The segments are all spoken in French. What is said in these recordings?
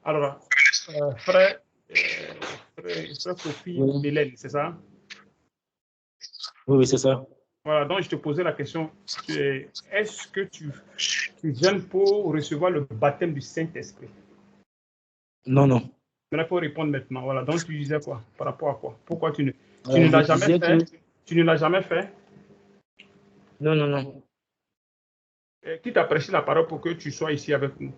Alors, frère Kofi Oui. Mélène, c'est ça? Oui, c'est ça. Voilà, donc je te posais la question, est-ce que tu jeûnes pour recevoir le baptême du Saint-Esprit? Non, non. Maintenant, il faut répondre maintenant. Voilà, donc tu disais quoi? Par rapport à quoi? Pourquoi tu ne Je l'as jamais disais fait? que... Tu ne l'as jamais fait? Non, non, non. Qui t'a prêché la parole pour que tu sois ici avec nous?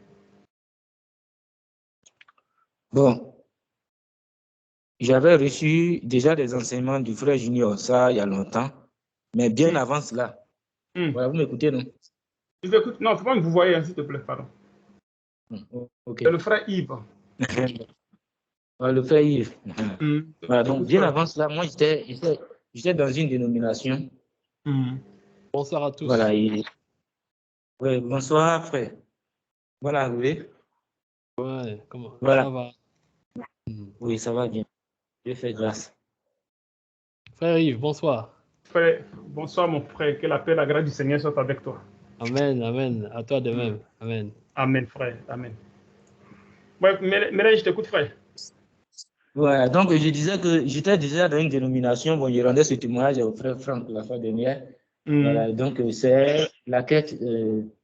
Bon, j'avais reçu déjà des enseignements du frère Junior, ça, il y a longtemps, mais bien avant cela. Voilà, vous m'écoutez, non? Je t'écoute. Non, il faut pas que vous voyez, s'il te plaît, pardon. Ok. C'est le frère Yves. Le frère Yves. Voilà, donc bien avant cela, moi, j'étais dans une dénomination. Bonsoir à tous. Voilà, oui, bonsoir, frère. Voilà, oui. Ouais, comment Voilà. ça va? Oui, ça va bien. Dieu fait grâce. Frère Yves, bonsoir. Frère, bonsoir mon frère, que la paix et la grâce du Seigneur soient avec toi. Amen, amen. À toi de même. Amen. Amen, frère. Amen. Ouais, mais je t'écoute, frère. Voilà, donc je disais que j'étais déjà dans une dénomination. Bon, je rendais ce témoignage au frère Franck la fois dernière. Voilà, donc c'est la quête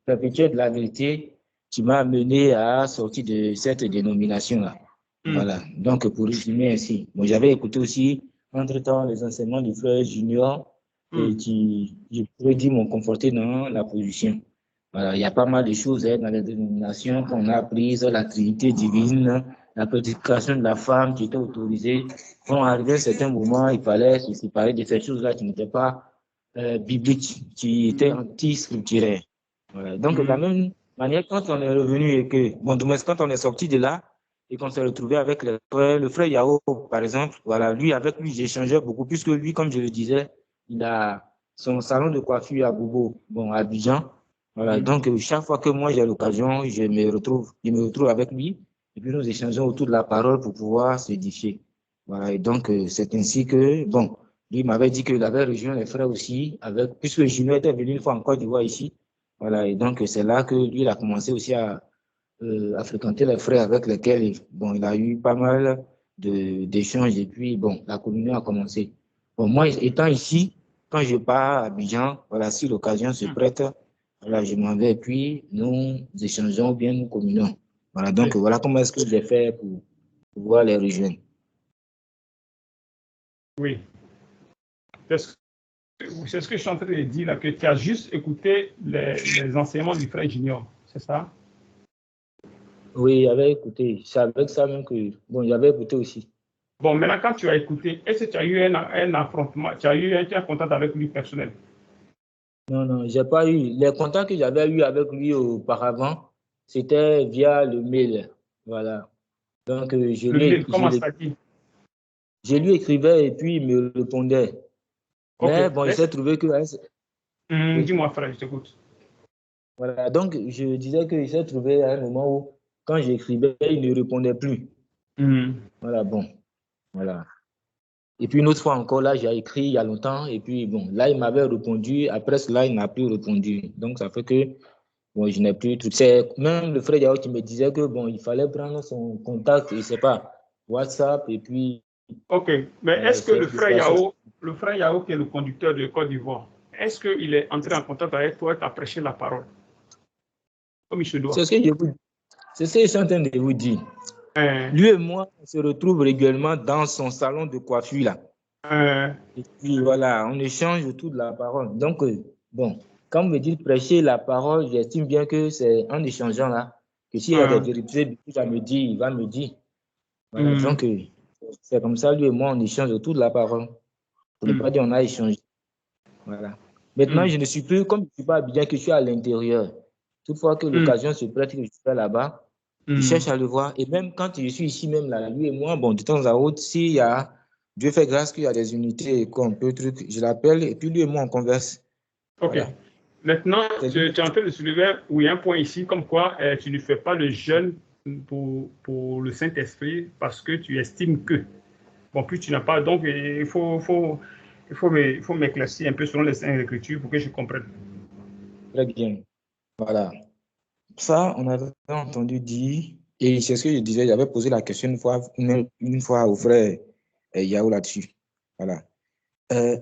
perpétuelle de la vérité qui m'a amené à sortir de cette dénomination-là. Voilà, donc pour résumer ainsi, bon, j'avais écouté aussi entre-temps les enseignements du frère Junior qui, je pourrais dire, m'ont conforté dans la position. Voilà, il y a pas mal de choses dans les dénominations qu'on a apprises, la Trinité divine, la prédication de la femme qui était autorisée. Bon, arrivé à un certain moment, il fallait se séparer de ces choses-là qui n'étaient pas bibliques, qui étaient anti-scripturaires. Voilà. Donc, de la même manière, quand on est revenu et que, bon, du moins, quand on est sorti de là et qu'on s'est retrouvé avec le frère Yao, par exemple, voilà, lui, avec lui, j'échangeais beaucoup, puisque lui, comme je le disais, il a son salon de coiffure à Bobo, bon, à Abidjan. Voilà, donc chaque fois que moi j'ai l'occasion, je me retrouve avec lui et puis nous échangeons autour de la parole pour pouvoir s'édifier. Voilà, et donc c'est ainsi que, bon, lui m'avait dit qu'il avait rejoint les frères aussi, puisque Junior était venu une fois en Côte d'Ivoire ici. Voilà, et donc c'est là que lui il a commencé aussi à fréquenter les frères avec lesquels bon, il a eu pas mal d'échanges et puis bon, la communion a commencé. Bon, moi étant ici, quand je pars à Abidjan, voilà, si l'occasion se prête, voilà, je m'en vais et puis nous échangeons ou bien nous communions. Voilà, donc voilà comment est-ce que j'ai fait pour pouvoir les rejoindre. Oui. C'est ce que je suis en train de dire là, que tu as juste écouté les enseignements du frère Junior, c'est ça? Oui, j'avais écouté. C'est avec ça même que, bon, j'avais écouté aussi. Bon, maintenant, quand tu as écouté, est-ce que tu as eu un affrontement, tu as eu un contact avec lui personnel? Non, non, j'ai pas eu. Les contacts que j'avais eu avec lui auparavant, c'était via le mail. Voilà. Donc, Le mail, comment ça dit? je lui écrivais et puis il me répondait. Mais Ok. bon, il s'est trouvé que... Oui. Dis-moi, frère, je t'écoute. Voilà. Donc, je disais qu'il s'est trouvé à un moment où, quand j'écrivais, il ne répondait plus. Voilà, bon. Voilà. Et puis, une autre fois encore, là, j'ai écrit il y a longtemps. Et puis, bon, là, il m'avait répondu. Après cela, il n'a plus répondu. Donc, ça fait que... Bon, je n'ai plus tout. C'est même le frère Yao qui me disait que bon, il fallait prendre son contact, je ne sais pas, WhatsApp et puis. Ok, mais est-ce que le frère Yao qui est le conducteur de Côte d'Ivoire, est-ce qu'il est entré en contact avec toi et t'a prêché la parole comme il se doit? C'est ce que je suis en train de vous dire. Lui et moi, on se retrouve régulièrement dans son salon de coiffure là. Et puis voilà, on échange autour de la parole. Donc, bon, quand vous me dites prêcher la parole, j'estime bien que c'est en échangeant là, que s'il y a des vérités à me dire, il va me dire. Voilà, donc c'est comme ça, lui et moi, on échange autour de la parole. Pour ne pas dire on a échangé. Voilà. Maintenant, je ne suis plus, comme je ne suis pas bien que je suis à l'intérieur. Toutefois que l'occasion se prête que je suis là-bas, je cherche à le voir. Et même quand je suis ici, même là, lui et moi, bon, de temps à autre, s'il y a, Dieu fait grâce qu'il y a des unités qu'on peut truc, je l'appelle et puis lui et moi, on converse. Ok. Voilà. Maintenant, tu es en train de soulever, oui, un point ici, comme quoi tu ne fais pas le jeûne pour le Saint-Esprit parce que tu estimes que. Bon, puis tu n'as pas. Donc, il faut m'éclaircir un peu selon les Saintes Écritures pour que je comprenne. Très bien. Voilà. Ça, on avait entendu dire, Et c'est ce que je disais, j'avais posé la question une fois au frère Yao là-dessus. Voilà. On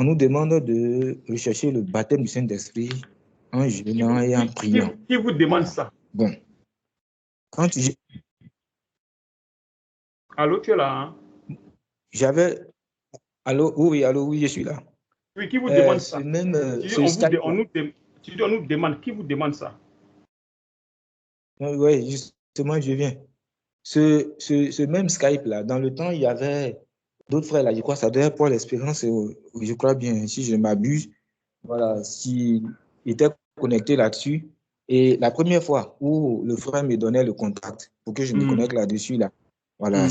nous demande de rechercher le baptême du Saint-Esprit en jeûnant et en priant. Qui vous demande ça? Bon. Quand Allô, tu es là, hein? J'avais... Allô, oui, je suis là. Oui, qui vous demande ça? Même, on nous demande, qui vous demande ça? Oui, justement, je viens. Ce même Skype-là, dans le temps, il y avait d'autres frères, là, je crois, ça doit être pour l'Espérance, je crois bien, si je ne m'abuse, voilà, s'ils étaient connectés là-dessus. Et la première fois où le frère me donnait le contact pour que je me connecte là-dessus, là, voilà,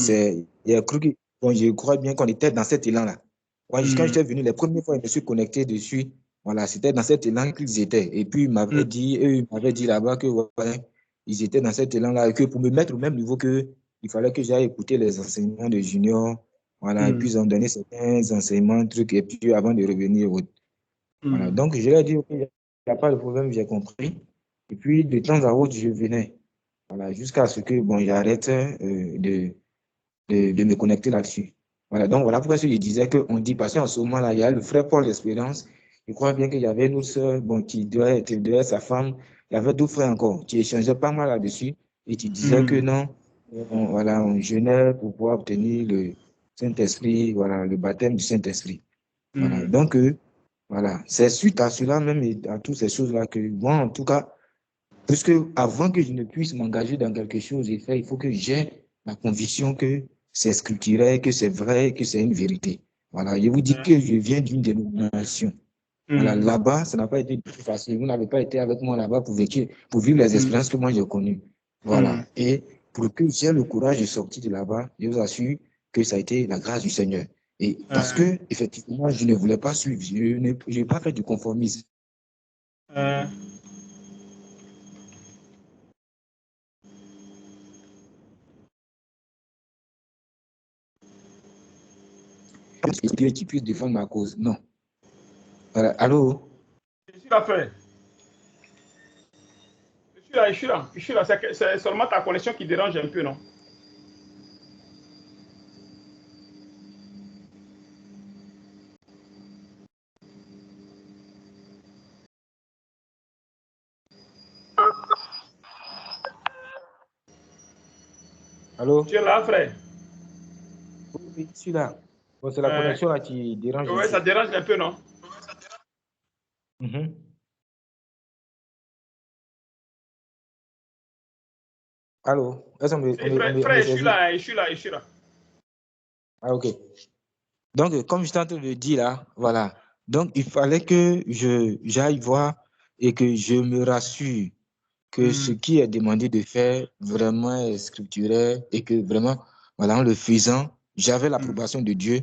il a cru que, bon, je crois bien qu'on était dans cet élan-là. Quand j'étais venu, les premières fois, je me suis connecté dessus, voilà, c'était dans cet élan qu'ils étaient. Et puis, ils m'avaient dit là-bas que, ouais, ils étaient dans cet élan-là et que pour me mettre au même niveau que il fallait que j'aille écouter les enseignements de junior, voilà, et puis ils ont donné certains enseignements, trucs, et puis avant de revenir. Voilà. Donc, je leur ai dit, OK, il n'y a pas de problème, j'ai compris. Et puis, de temps à autre, je venais, voilà, jusqu'à ce que, bon, j'arrête de me connecter là-dessus. Voilà, donc voilà pourquoi je disais qu'on dit, parce qu'en ce moment-là, il y a le frère Paul Espérance, je crois bien qu'il y avait une autre sœur, bon, qui devait être sa femme, il y avait d'autres frères encore, qui échangeaient pas mal là-dessus, et qui disaient que non, voilà, on jeûnait pour pouvoir obtenir le Saint-Esprit, voilà, le baptême du Saint-Esprit. Voilà, donc, voilà, c'est suite à cela même et à toutes ces choses-là que moi, en tout cas, puisque avant que je ne puisse m'engager dans quelque chose et faire, il faut que j'ai la conviction que c'est scripturaire, que c'est vrai, que c'est une vérité. Voilà, je vous dis que je viens d'une dénomination. Voilà, là-bas, ça n'a pas été plus facile. Vous n'avez pas été avec moi là-bas pour vivre les expériences que moi j'ai connues. Voilà, et pour que j'ai le courage de sortir de là-bas, je vous assure que ça a été la grâce du Seigneur. Et parce que, effectivement, je ne voulais pas suivre, je n'ai pas fait du conformisme. Qui puisse défendre ma cause. Non. Voilà. Allô? Je suis là, frère. Je suis là. C'est seulement ta connexion qui dérange un peu, non? Allô? Tu es là, frère? Oui, je suis là. Bon, c'est la connexion là qui dérange. Oui, ça dérange un peu, non? Allô? Frère, je suis là. Ah, ok. Donc, comme je t'entends le dire là, voilà. Donc, il fallait que j'aille voir et que je me rassure que ce qui est demandé de faire vraiment est scripturaire et que vraiment, voilà, en le faisant, j'avais l'approbation de Dieu,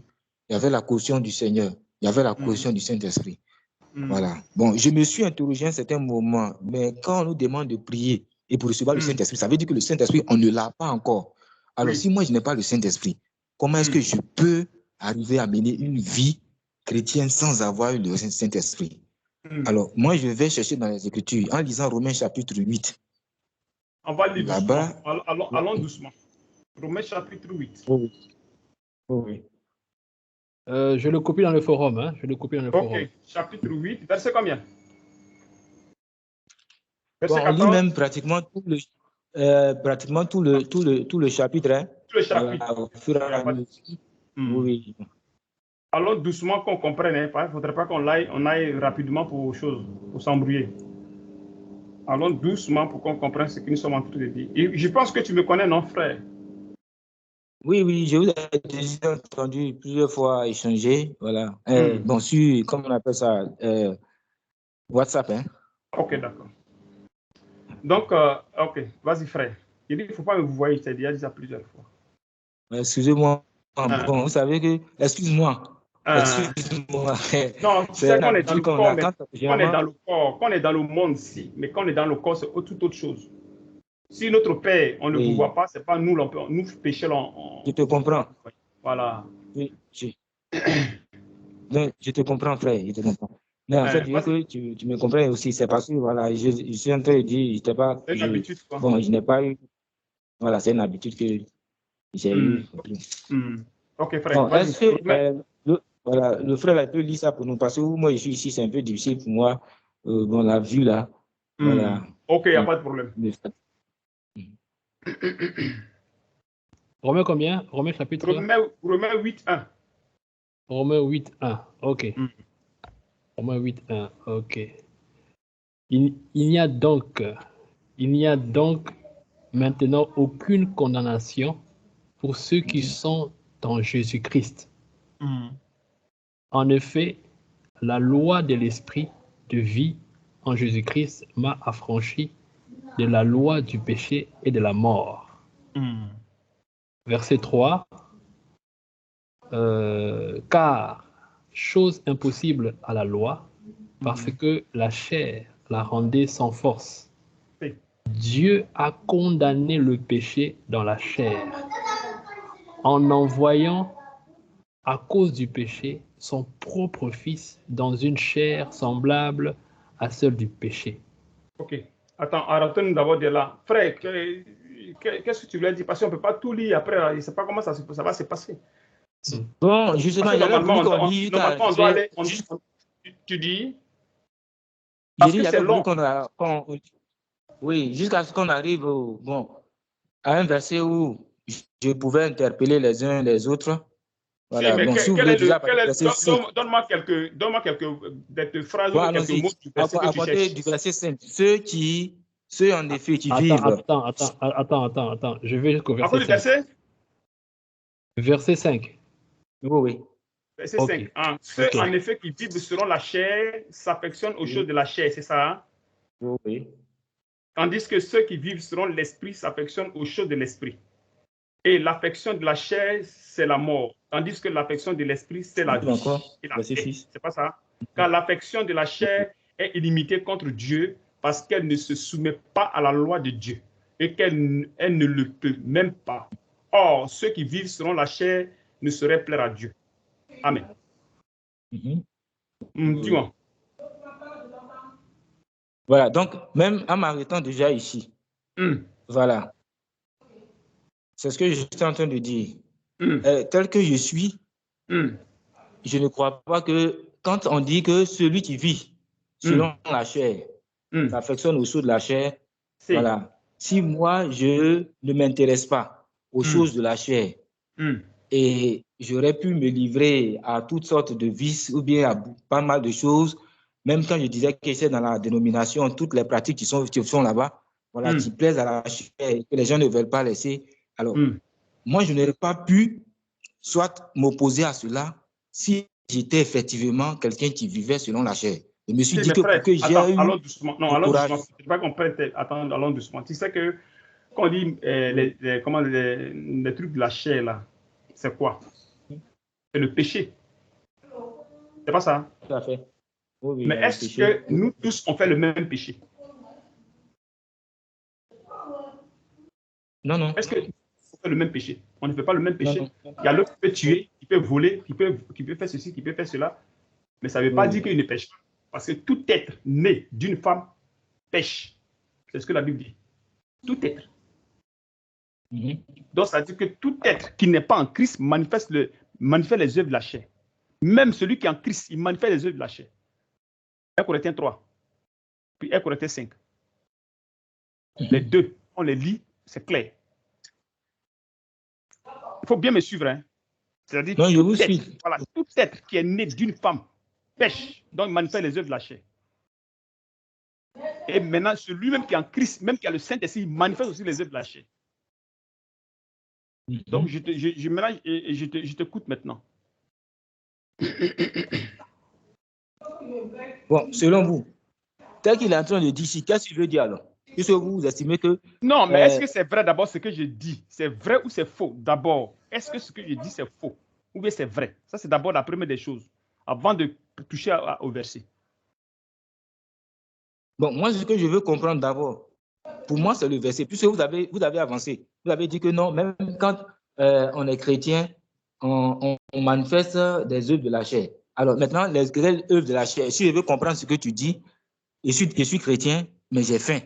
j'avais la caution du Seigneur, il y avait la caution du Saint-Esprit. Voilà. Bon, je me suis interrogé à un certain moment, mais quand on nous demande de prier et pour recevoir le Saint-Esprit, ça veut dire que le Saint-Esprit, on ne l'a pas encore. Alors, si moi, je n'ai pas le Saint-Esprit, comment est-ce que je peux arriver à mener une vie chrétienne sans avoir le Saint-Esprit? Alors, moi, je vais chercher dans les Écritures, en lisant Romains chapitre 8. On va lire doucement. Là-bas, allons doucement. Romains chapitre 8. Oui. Je le copie dans le forum. Hein? Je le copie dans le forum. Ok, chapitre 8, verset combien? Verset 14. On lit même pratiquement tout le chapitre. Hein? Tout le chapitre. Voilà, oui. Allons doucement qu'on comprenne. Il ne faudrait pas qu'on aille rapidement pour s'embrouiller. Allons doucement pour qu'on comprenne ce que nous sommes en train de dire. Et je pense que tu me connais, non, frère? Oui, je vous ai déjà entendu plusieurs fois échanger. Voilà. Bon, comment on appelle ça? WhatsApp. Hein? Ok, d'accord. Donc, ok, vas-y, frère. Il ne faut pas me vous voyez, je t'ai dit déjà plusieurs fois. Excusez-moi. Bon, vous savez que. Excuse-moi. Non, tu sais qu'on est dans le corps, mais qu'on est dans le corps, qu'on est dans le monde, si. Mais qu'on est dans le corps, c'est toute autre chose. Si notre Père, on ne vous voit pas, c'est pas nous, nous péchons. Je te comprends. Voilà. Oui, non, je te comprends, frère, je te comprends. Mais en fait, je veux que tu me comprennes aussi. C'est parce que, voilà, je suis en train de dire, je n'ai pas. C'est une habitude, quoi. Bon, je n'ai pas eu. Voilà, c'est une habitude que j'ai eue. Ok, frère. Bon, est-ce que voilà, le frère peut lire ça pour nous? Parce que moi, je suis ici, c'est un peu difficile pour moi. Bon, la vue là. Voilà. Ok, il n'y a pas de problème. Romains combien? Romains chapitre? Romains 8:1. Romains 8:1. Ok. Romains 8:1. Ok. Il n'y a donc maintenant aucune condamnation pour ceux qui sont en Jésus-Christ. En effet, la loi de l'esprit de vie en Jésus-Christ m'a affranchi de la loi du péché et de la mort. Verset 3. Car chose impossible à la loi, parce que la chair la rendait sans force. Dieu a condamné le péché dans la chair, en envoyant, à cause du péché, son propre Fils dans une chair semblable à celle du péché. Ok. Attends, arrêtons d'abord de là. Frère, qu'est-ce que tu voulais dire? Parce qu'on ne peut pas tout lire après, là. Je ne sais pas comment ça va se passer. Bon, justement, il y a voulu qu'on lise. Normalement, on doit aller. Tu dis? Parce que c'est long. Oui, jusqu'à ce qu'on arrive à un verset où je pouvais interpeller les uns les autres. Voilà. Si, mais bon, si donne-moi quelques phrases ou quelques mots du verset que tu cherches. Du verset 5. Ceux en effet qui vivent. Attends. Je vais jusqu'au verset 5. À cause du verset? Verset 5. Oui. Verset 5. Ceux en effet qui vivent selon la chair s'affectionnent aux choses de la chair, c'est ça? Hein? Oui. Tandis que ceux qui vivent selon l'esprit s'affectionnent aux choses de l'esprit. Et l'affection de la chair, c'est la mort. Tandis que l'affection de l'esprit, c'est la vie. C'est pas ça? Car l'affection de la chair est illimitée contre Dieu parce qu'elle ne se soumet pas à la loi de Dieu et qu'elle ne le peut même pas. Or, ceux qui vivent selon la chair ne sauraient plaire à Dieu. Amen. Dis-moi. Voilà, donc même en m'arrêtant déjà ici, voilà, c'est ce que je suis en train de dire. Tel que je suis, je ne crois pas que quand on dit que celui qui vit selon la chair s'affectionne aux choses de la chair, voilà. Si moi, je ne m'intéresse pas aux choses de la chair et j'aurais pu me livrer à toutes sortes de vices ou bien à pas mal de choses, même quand je disais que c'est dans la dénomination, toutes les pratiques qui sont là-bas, voilà, qui plaisent à la chair et que les gens ne veulent pas laisser. Alors, moi, je n'aurais pas pu soit m'opposer à cela si j'étais effectivement quelqu'un qui vivait selon la chair. Je me suis dit que pour que j'ai allons doucement. Non, allons doucement. Je ne pas comprendre. Attends, allons doucement. Tu sais que quand on dit les trucs de la chair, là, c'est quoi? C'est le péché. C'est pas ça? Tout à fait. Oui, mais est-ce que nous tous, on fait le même péché? Non. Est-ce que on fait le même péché? On ne fait pas le même péché. Non. Il y a l'autre qui peut tuer, qui peut voler, qui peut faire ceci, qui peut faire cela. Mais ça ne veut pas dire qu'il ne pêche pas. Parce que tout être né d'une femme pêche. C'est ce que la Bible dit. Tout être. Donc, ça veut dire que tout être qui n'est pas en Christ manifeste les œuvres de la chair. Même celui qui est en Christ, il manifeste les œuvres de la chair. 1 Corinthiens 3, puis 1 Corinthiens 5. Les deux, on les lit, c'est clair. Il faut bien me suivre. Hein. C'est-à-dire tout être qui est né d'une femme pêche, donc il manifeste les œuvres de la chair. Et maintenant, celui-même qui est en Christ, même qui a le Saint-Esprit, il manifeste aussi les œuvres de la chair. Donc, je t'écoute maintenant. Bon, selon vous, tel qu'il est en train de dire ici, qu'est-ce qu'il veut dire alors? Est-ce que vous estimez que... Non, mais est-ce que c'est vrai d'abord ce que je dis? C'est vrai ou c'est faux d'abord? Est-ce que ce que je dis c'est faux? Ou bien c'est vrai? Ça, c'est d'abord la première des choses, avant de toucher au verset. Bon, moi, ce que je veux comprendre d'abord, pour moi, c'est le verset. Puisque vous avez avancé. Vous avez dit que non, même quand on est chrétien, on manifeste des œuvres de la chair. Alors maintenant, les œuvres de la chair, si je veux comprendre ce que tu dis, je suis chrétien, mais j'ai faim.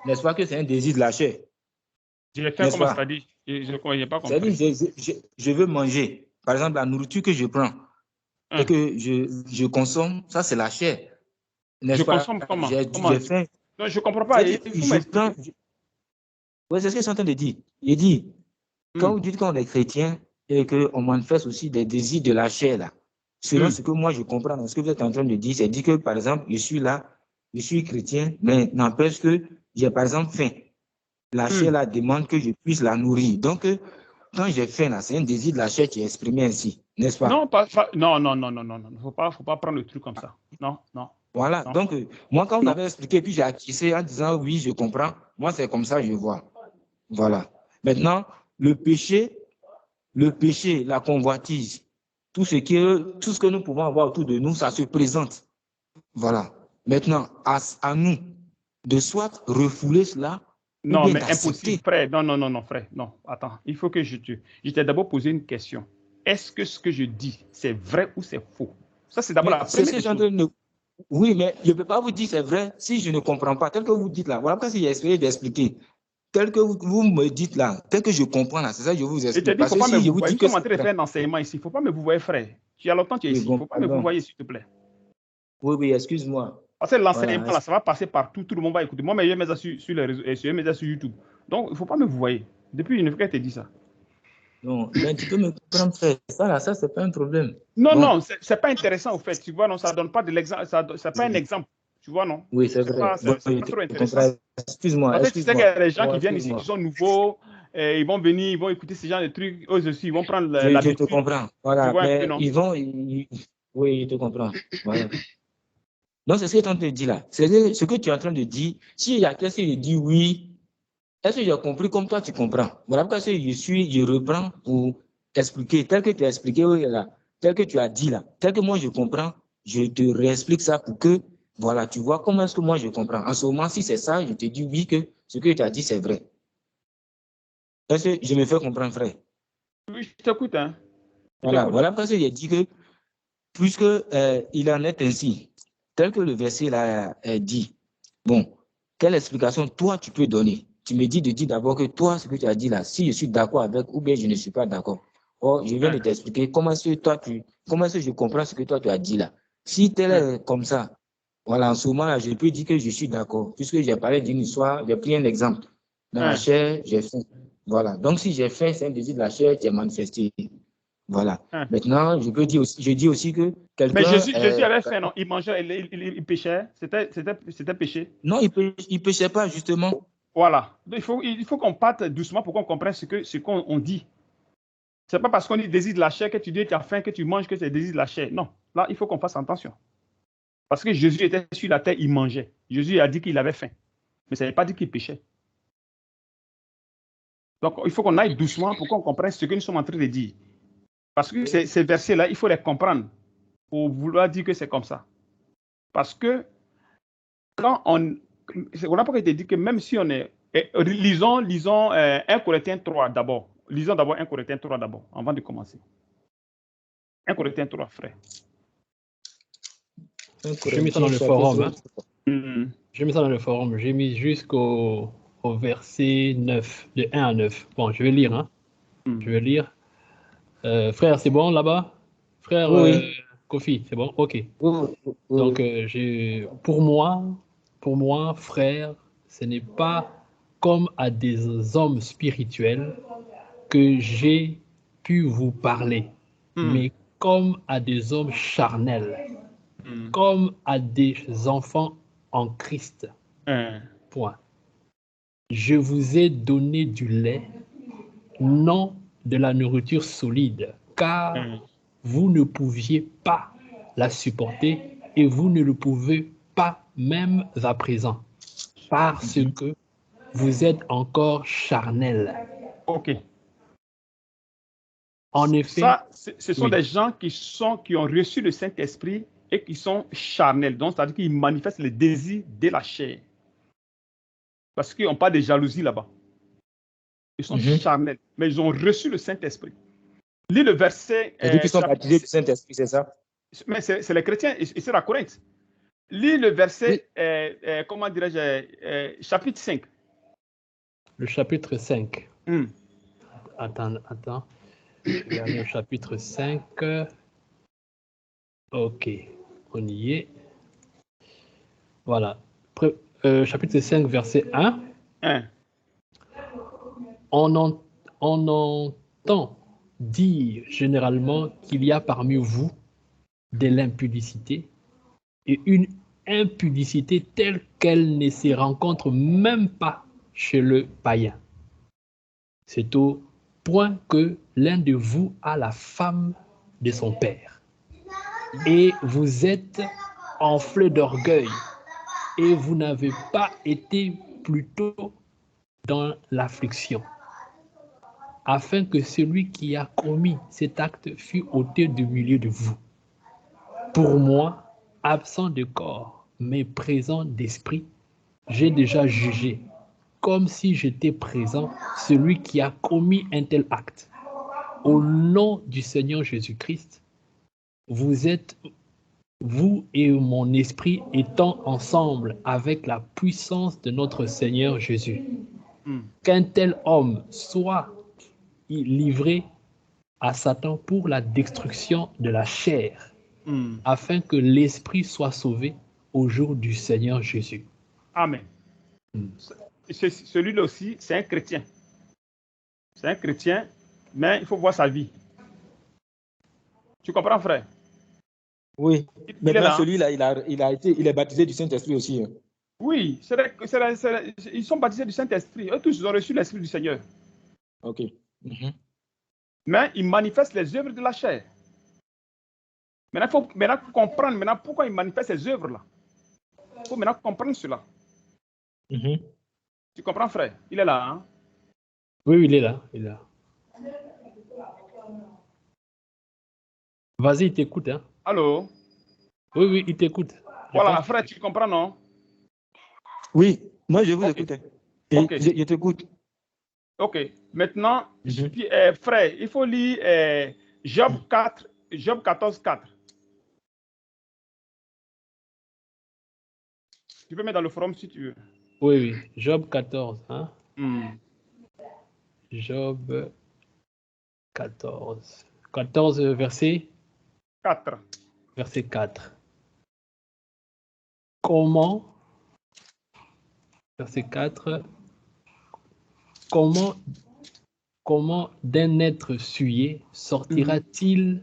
N'est-ce pas que c'est un désir de la chair? Je vais faire comment ça dit? Je n'ai pas compris. C'est-à-dire, je veux manger. Par exemple, la nourriture que je prends et que je consomme, ça, c'est la chair. Je consomme comment? J'ai faim. Non, je ne comprends pas. Oui, c'est ce que je suis en train de dire. Il dit, quand vous dites qu'on est chrétien et qu'on manifeste aussi des désirs de la chair, là, selon ce que moi je comprends dans ce que vous êtes en train de dire, c'est dit que, par exemple, je suis là, je suis chrétien, mais n'empêche que j'ai, par exemple, faim. La chair, là, demande que je puisse la nourrir. Donc, quand j'ai faim, là, c'est un désir de la chair qui est exprimé ainsi, n'est-ce pas? Non, non. Il ne faut pas prendre le truc comme ça. Non. Voilà. Non. Donc, moi, quand vous avez expliqué, puis j'ai acquis en disant oui, je comprends, moi, c'est comme ça que je vois. Voilà. Maintenant, le péché, la convoitise, tout ce que nous pouvons avoir autour de nous, ça se présente. Voilà. Maintenant, à nous de soit refouler cela. Non, mais impossible, frère. Non, frère. Non, attends. Il faut que je t'ai d'abord posé une question. Est-ce que ce que je dis, c'est vrai ou c'est faux? Ça, c'est d'abord la première chose. Oui, mais je ne peux pas vous dire c'est vrai si je ne comprends pas. Tel que vous dites là, voilà pourquoi j'ai essayé d'expliquer. Tel que vous me dites là, tel que je comprends là, c'est ça que je vous explique. Parce que si je vous dis que... Nous sommes en train de faire un enseignement ici. Il ne faut pas me vous voir, frère. Tu as longtemps que tu es ici. Il ne faut pas me vous voir, s'il te plaît. Oui, excuse-moi. Parce que l'enseignement, là, ça va passer partout. Tout le monde va écouter. Moi, mais je mets ça sur les réseaux, je mets ça sur YouTube. Donc, il ne faut pas me vous voir. Depuis une fois qu'elle te dit ça. Non, mais tu peux me comprendre, frère. Ça, c'est pas un problème. Non, c'est pas intéressant, au fait. Tu vois, non, ça donne pas de l'exemple. C'est pas un exemple. Tu vois, non? Oui, c'est vrai. C'est pas trop intéressant. Excuse-moi. Parce que tu sais qu'il y a des gens qui viennent ici, qui sont nouveaux, ils vont venir, ils vont écouter ce genre de trucs. Eux aussi, ils vont prendre l'habitude. Je te comprends. Voilà, tu vois, mais non? Oui, je te comprends. Voilà. Donc, c'est ce que tu es en train de dire là. C'est ce que tu es en train de dire. S'il y a quelqu'un qui dit oui, est-ce que j'ai compris comme toi tu comprends? Voilà pourquoi je reprends pour expliquer, tel que tu as expliqué là, tel que tu as dit là, tel que moi je comprends, je te réexplique ça pour que, voilà, tu vois comment est-ce que moi je comprends. En ce moment, si c'est ça, je te dis oui que ce que tu as dit, c'est vrai. Est-ce que je me fais comprendre, frère? Oui, je t'écoute, hein. Voilà parce que j'ai dit que, puisque il en est ainsi, tel que le verset là dit, bon, quelle explication toi tu peux donner? Tu me dis de dire d'abord que toi, ce que tu as dit là, si je suis d'accord avec ou bien je ne suis pas d'accord. Or, je viens de t'expliquer comment est-ce que je comprends ce que toi tu as dit là. Si tel est comme ça, voilà, en ce moment-là, je peux dire que je suis d'accord, puisque j'ai parlé d'une histoire, j'ai pris un exemple. Dans la chair, j'ai faim. Voilà. Donc, si j'ai faim, c'est un désir de la chair qui est manifesté. Voilà. Maintenant, je dis aussi que quelqu'un... Mais Jésus avait faim, non? Il mangeait, il péchait. C'était péché. Non, il péchait pas, justement. Voilà. Donc, il faut qu'on parte doucement pour qu'on comprenne ce qu'on dit. Ce n'est pas parce qu'on dit désir de la chair que tu dis que tu as faim, que tu manges, que c'est désir de la chair. Non. Là, il faut qu'on fasse attention. Parce que Jésus était sur la terre, il mangeait. Jésus a dit qu'il avait faim. Mais ça n'a pas dit qu'il péchait. Donc, il faut qu'on aille doucement pour qu'on comprenne ce que nous sommes en train de dire. Parce que ces versets-là, il faut les comprendre pour vouloir dire que c'est comme ça. Parce que quand on n'a pas été dit que même si on est... lisons 1 Corinthiens 3 d'abord. Lisons d'abord 1 Corinthiens 3 d'abord, avant de commencer. 1 Corinthiens 3, frère. Je mets ça dans le forum. Je mets ça dans le forum. J'ai mis jusqu'au verset 9, de 1 à 9. Bon, je vais lire. Hein. Je vais lire. Frère, c'est bon là-bas? Frère Kofi, c'est bon? Ok. Donc, pour moi, frère, ce n'est pas comme à des hommes spirituels que j'ai pu vous parler, mais comme à des hommes charnels, comme à des enfants en Christ. Point. Je vous ai donné du lait, non de la nourriture solide, car vous ne pouviez pas la supporter et vous ne le pouvez pas même à présent, parce que vous êtes encore charnel. Ok. En effet, ça, ce sont des gens qui ont reçu le Saint-Esprit et qui sont charnels. Donc, c'est-à-dire qu'ils manifestent les désirs de la chair. Parce qu'on parle de jalousie là-bas. Ils sont charnels, mais ils ont reçu le Saint-Esprit. Lis le verset... Et qui sont baptisés du Saint-Esprit, c'est ça? Mais c'est les chrétiens, et c'est la Corinthe. Lis le verset, comment dirais-je, chapitre 5. le chapitre 5. Hmm. Attends. Je vais aller au chapitre 5. Ok, on y est. Voilà. Chapitre 5, verset 1. On entend dire généralement qu'il y a parmi vous de l'impudicité et une impudicité telle qu'elle ne se rencontre même pas chez le païen. C'est au point que l'un de vous a la femme de son père. Et vous êtes enflé d'orgueil et vous n'avez pas été plutôt dans l'affliction, afin que celui qui a commis cet acte fût ôté du milieu de vous. Pour moi, absent de corps, mais présent d'esprit, j'ai déjà jugé, comme si j'étais présent, celui qui a commis un tel acte. Au nom du Seigneur Jésus-Christ, vous êtes, vous et mon esprit, étant ensemble avec la puissance de notre Seigneur Jésus. Qu'un tel homme soit livré à Satan pour la destruction de la chair, afin que l'esprit soit sauvé au jour du Seigneur Jésus. Amen. Celui-là aussi, c'est un chrétien. C'est un chrétien, mais il faut voir sa vie. Tu comprends, frère? Oui. Maintenant, celui-là, il est baptisé du Saint-Esprit aussi. Oui, ils sont baptisés du Saint-Esprit. Eux tous, ils ont reçu l'Esprit du Seigneur. Ok. Mais ils manifestent les œuvres de la chair. Maintenant, il faut comprendre pourquoi ils manifestent ces œuvres-là. Il faut maintenant comprendre cela. Tu comprends, frère? Il est là, hein? Oui, il est là. Il est là. Vas-y, il t'écoute. Hein? Allô? Oui, il t'écoute. Voilà, frère, tu comprends, non? Oui, moi je vous écoute. Okay. Je t'écoute. Ok. Maintenant, frère, il faut lire Job 14, 4. Tu peux mettre dans le forum si tu veux. Oui. Job 14. Hein? Job 14. 14, verset 4. Verset 4. Comment, verset 4, comment d'un être souillé sortira-t-il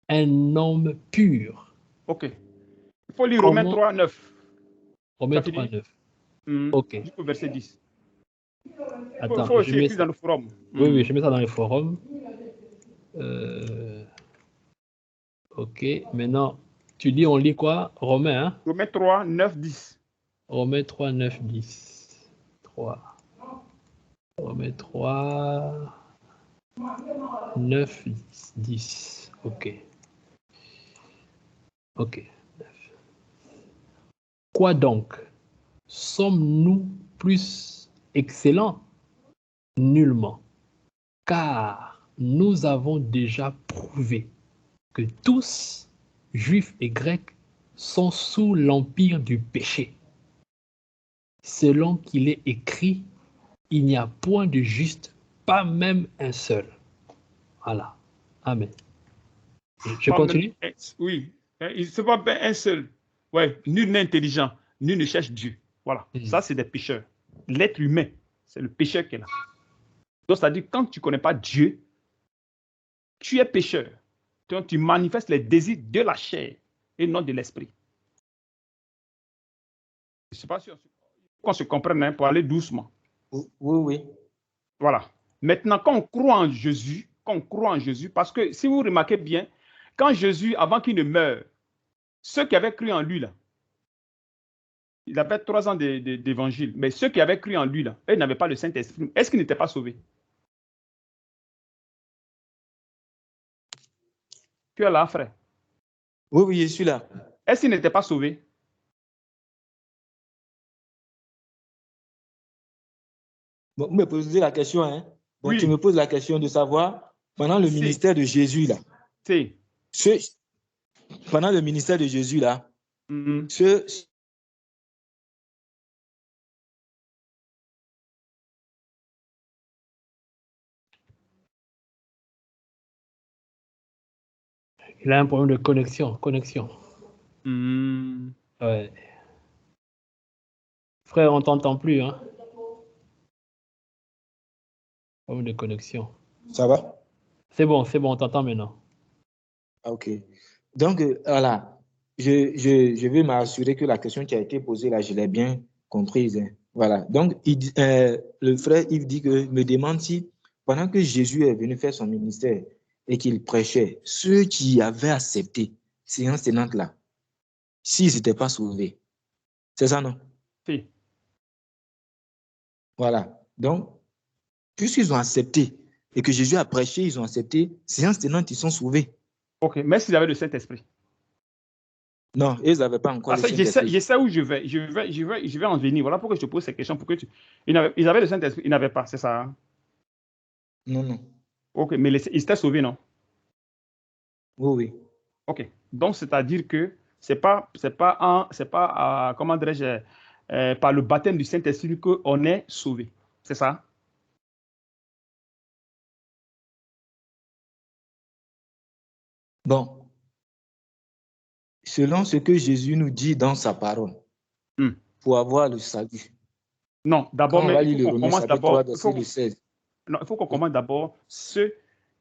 un homme pur? Ok. Il faut lire Romains 3, 9. Romains 3, 9. Ok. Jusqu'au verset 10. Attends, il faut aussi écrire dans le forum. Oui, je mets ça dans le forum. Ok, maintenant, tu dis on lit quoi? Romains, hein? Romains 3, 9, 10. Romains 3, 9, 10. 3. Romains 3, 9, 10. Ok. Ok. 9. Quoi donc? Sommes-nous plus excellents? Nullement. Car nous avons déjà prouvé que tous, juifs et grecs, sont sous l'empire du péché. Selon qu'il est écrit, il n'y a point de juste, pas même un seul. Voilà. Amen. Je continue? Oui. C'est pas un seul. Ouais. Nul n'est intelligent. Nul ne cherche Dieu. Voilà. Ça, c'est des pécheurs. L'être humain, c'est le pécheur qui est là. Donc, c'est-à-dire, quand tu ne connais pas Dieu, tu es pécheur. Donc, tu manifestes les désirs de la chair et non de l'esprit. Je ne sais pas si on se comprenne pour aller doucement. Oui. Voilà. Maintenant, quand on croit en Jésus, parce que si vous remarquez bien, quand Jésus, avant qu'il ne meure, ceux qui avaient cru en lui, là, il avait 3 ans d'évangile, mais ceux qui avaient cru en lui, là, eux n'avaient pas le Saint-Esprit. Est-ce qu'ils n'étaient pas sauvés? Tu es là, frère? Oui, je suis là. Est-ce qu'ils n'étaient pas sauvés? Bon, vous me posez la question, hein? Bon, oui. Tu me poses la question de savoir, pendant le ministère de Jésus, là, pendant le ministère de Jésus, là, ceux Il a un problème de connexion. Ouais. Frère, on t'entend plus, hein? Problème de connexion. Ça va? C'est bon, on t'entend maintenant. Ok. Donc, voilà. Je vais m'assurer que la question qui a été posée là, je l'ai bien comprise, hein. Voilà. Donc, le frère Yves dit que, me demande si, pendant que Jésus est venu faire son ministère et qu'il prêchait, ceux qui avaient accepté séance tenante là, s'ils n'étaient pas sauvés. C'est ça, non? Si. Voilà. Donc, puisqu'ils ont accepté et que Jésus a prêché, ils ont accepté, séance tenante, ils sont sauvés. Ok, mais s'ils avaient le Saint-Esprit. Non, ils n'avaient pas encore le Saint-Esprit. Je sais où je vais en venir. Voilà pourquoi je te pose ces questions. Ils avaient le Saint-Esprit, ils n'avaient pas, c'est ça, hein? Non. Ok, mais ils étaient sauvés, non? Oui. Ok, donc c'est-à-dire que c'est pas comment dirais-je, par le baptême du Saint-Esprit qu'on est sauvé. C'est ça? Bon, selon ce que Jésus nous dit dans sa parole, pour avoir le salut. Non, d'abord, mais il faut qu'on commence d'abord. Il faut qu'on commence d'abord ceux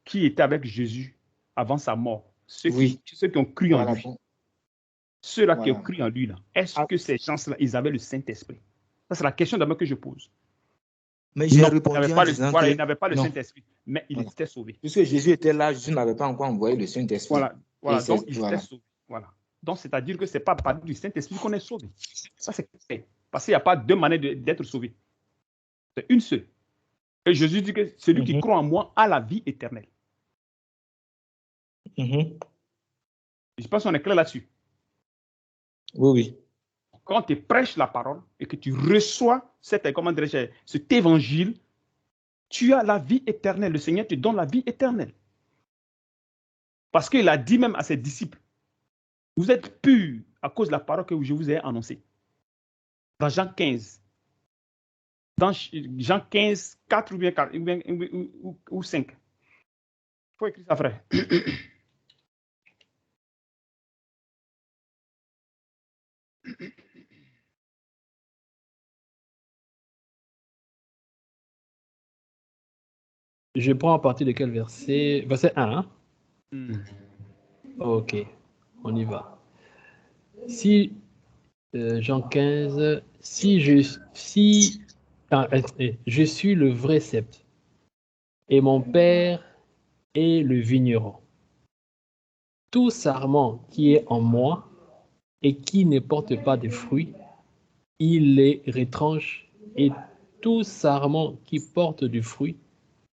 qui étaient avec Jésus avant sa mort, ceux qui ont cru en lui. Ceux-là qui ont cru en lui, là, est-ce que ces gens-là, ils avaient le Saint-Esprit? Ça, c'est la question d'abord que je pose. Mais j'ai répondu en disant ils n'avaient pas le Saint-Esprit, mais ils étaient sauvés. Puisque Jésus était là, Jésus n'avait pas encore envoyé le Saint-Esprit. Voilà. Donc ils étaient sauvés. Voilà. Donc, c'est-à-dire que ce n'est pas par du Saint-Esprit qu'on est sauvé. Ça, c'est clair. Parce qu'il n'y a pas deux manières d'être sauvé. C'est une seule. Et Jésus dit que celui qui croit en moi a la vie éternelle. Je ne sais pas si on est clair là-dessus. Oui. Quand tu prêches la parole et que tu reçois cet évangile, tu as la vie éternelle. Le Seigneur te donne la vie éternelle. Parce qu'il a dit même à ses disciples, vous êtes purs à cause de la parole que je vous ai annoncée. Dans Jean 15. Dans Jean 15, 4 ou 5. Il faut écrire ça, frère. Je prends à partir de quel verset? Verset 1. Ok, on y va. Si, Jean 15, je suis le vrai sceptre, et mon Père est le vigneron. Tout sarment qui est en moi et qui ne porte pas de fruits, il les retranche, et tout sarment qui porte du fruit,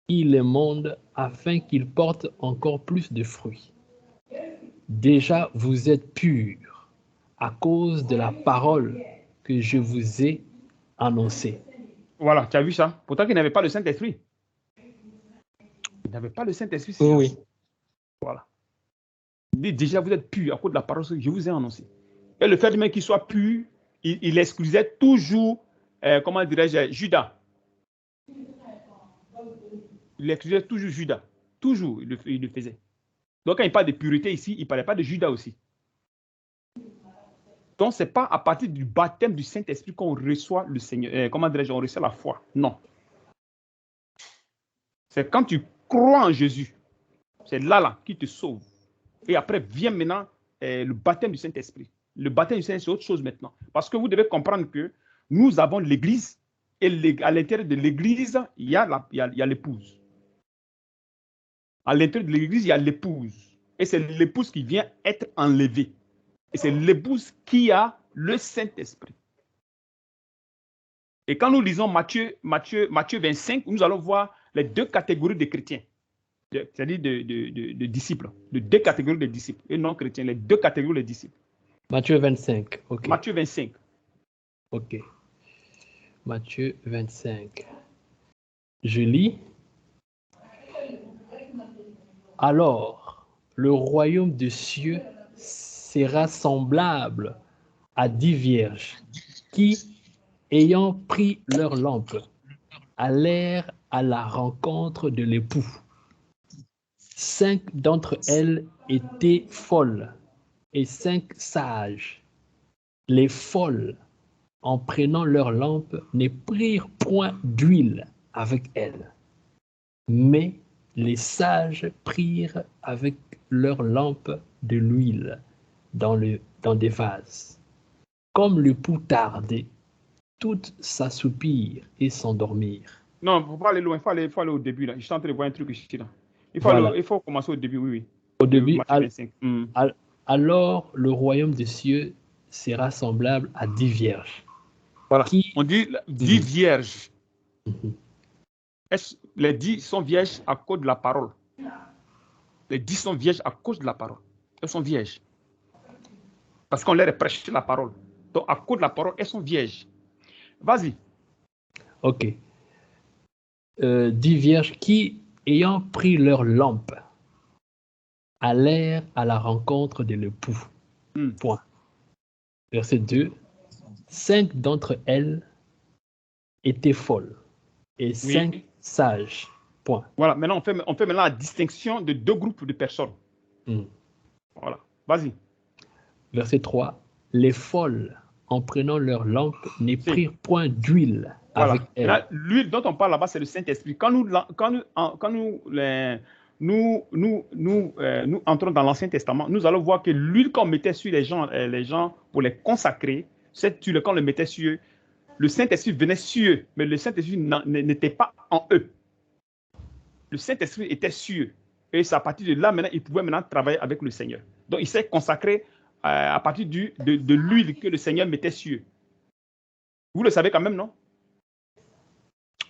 il les monde afin qu'il porte encore plus de fruits. Déjà, vous êtes purs à cause de la parole que je vous ai annoncée. Voilà, tu as vu ça? Pourtant qu'il n'avait pas le Saint-Esprit. Il n'avait pas le Saint-Esprit. Oui. Voilà. Il dit déjà, vous êtes purs à cause de la parole que je vous ai annoncée. Et le fait même qu'il soit pur, il exclusait toujours, comment dirais-je, Judas. Il excluait toujours Judas. Toujours, il le faisait. Donc, quand il parle de pureté ici, il ne parlait pas de Judas aussi. Donc, ce n'est pas à partir du baptême du Saint-Esprit qu'on reçoit le Seigneur. Comment dirais-je, on reçoit la foi. Non. C'est quand tu crois en Jésus. C'est là qui te sauve. Et après, vient maintenant le baptême du Saint-Esprit. Le baptême du Saint-Esprit, c'est autre chose maintenant. Parce que vous devez comprendre que nous avons l'Église. Et à l'intérieur de l'Église, il y a l'épouse. À l'intérieur de l'Église, il y a l'épouse. Et c'est l'épouse qui vient être enlevée. Et c'est l'épouse qui a le Saint-Esprit. Et quand nous lisons Matthieu 25, nous allons voir les deux catégories de chrétiens. C'est-à-dire de disciples. De deux catégories de disciples. Et non chrétiens, les deux catégories de disciples. Matthieu 25. Ok. Matthieu 25. Ok. Matthieu 25. Je lis. Alors, le royaume des cieux sera semblable à 10 vierges qui, ayant pris leur lampe, allèrent à la rencontre de l'époux. 5 d'entre elles étaient folles et 5 sages. Les folles, en prenant leurs lampes, ne prirent point d'huile avec elles. Mais les sages prirent avec leurs lampes de l'huile dans des vases. Comme le pouls tardait, toutes s'assoupirent et s'endormirent. Non, il ne faut pas aller loin, il faut aller au début. Là. Je suis en train de voir un truc ici. Là. Il faut commencer au début, oui. Au début, alors le royaume des cieux sera semblable à 10 vierges. Voilà. On dit 10 vierges. Les 10 sont vierges à cause de la parole. Les 10 sont vierges à cause de la parole. Elles sont vierges. Parce qu'on leur a prêché la parole. Donc, à cause de la parole, elles sont vierges. Vas-y. Ok. 10 vierges qui, ayant pris leur lampe, allèrent à la rencontre de l'époux. Point. Verset 2. 5 d'entre elles étaient folles et 5 sages. Point. Voilà, maintenant on fait la distinction de 2 groupes de personnes. Voilà, vas-y. Verset 3. Les folles, en prenant leur lampe, ne prirent point d'huile avec elles. L'huile dont on parle là-bas, c'est le Saint-Esprit. Quand nous entrons dans l'Ancien Testament, nous allons voir que l'huile qu'on mettait sur les gens pour les consacrer, cette huile qu'on le mettait sur eux, le Saint-Esprit venait sur eux, mais le Saint-Esprit n'était pas en eux. Le Saint-Esprit était sur eux. Et c'est à partir de là, maintenant, ils pouvaient maintenant travailler avec le Seigneur. Donc, il s'est consacré à partir de l'huile que le Seigneur mettait sur eux. Vous le savez quand même, non?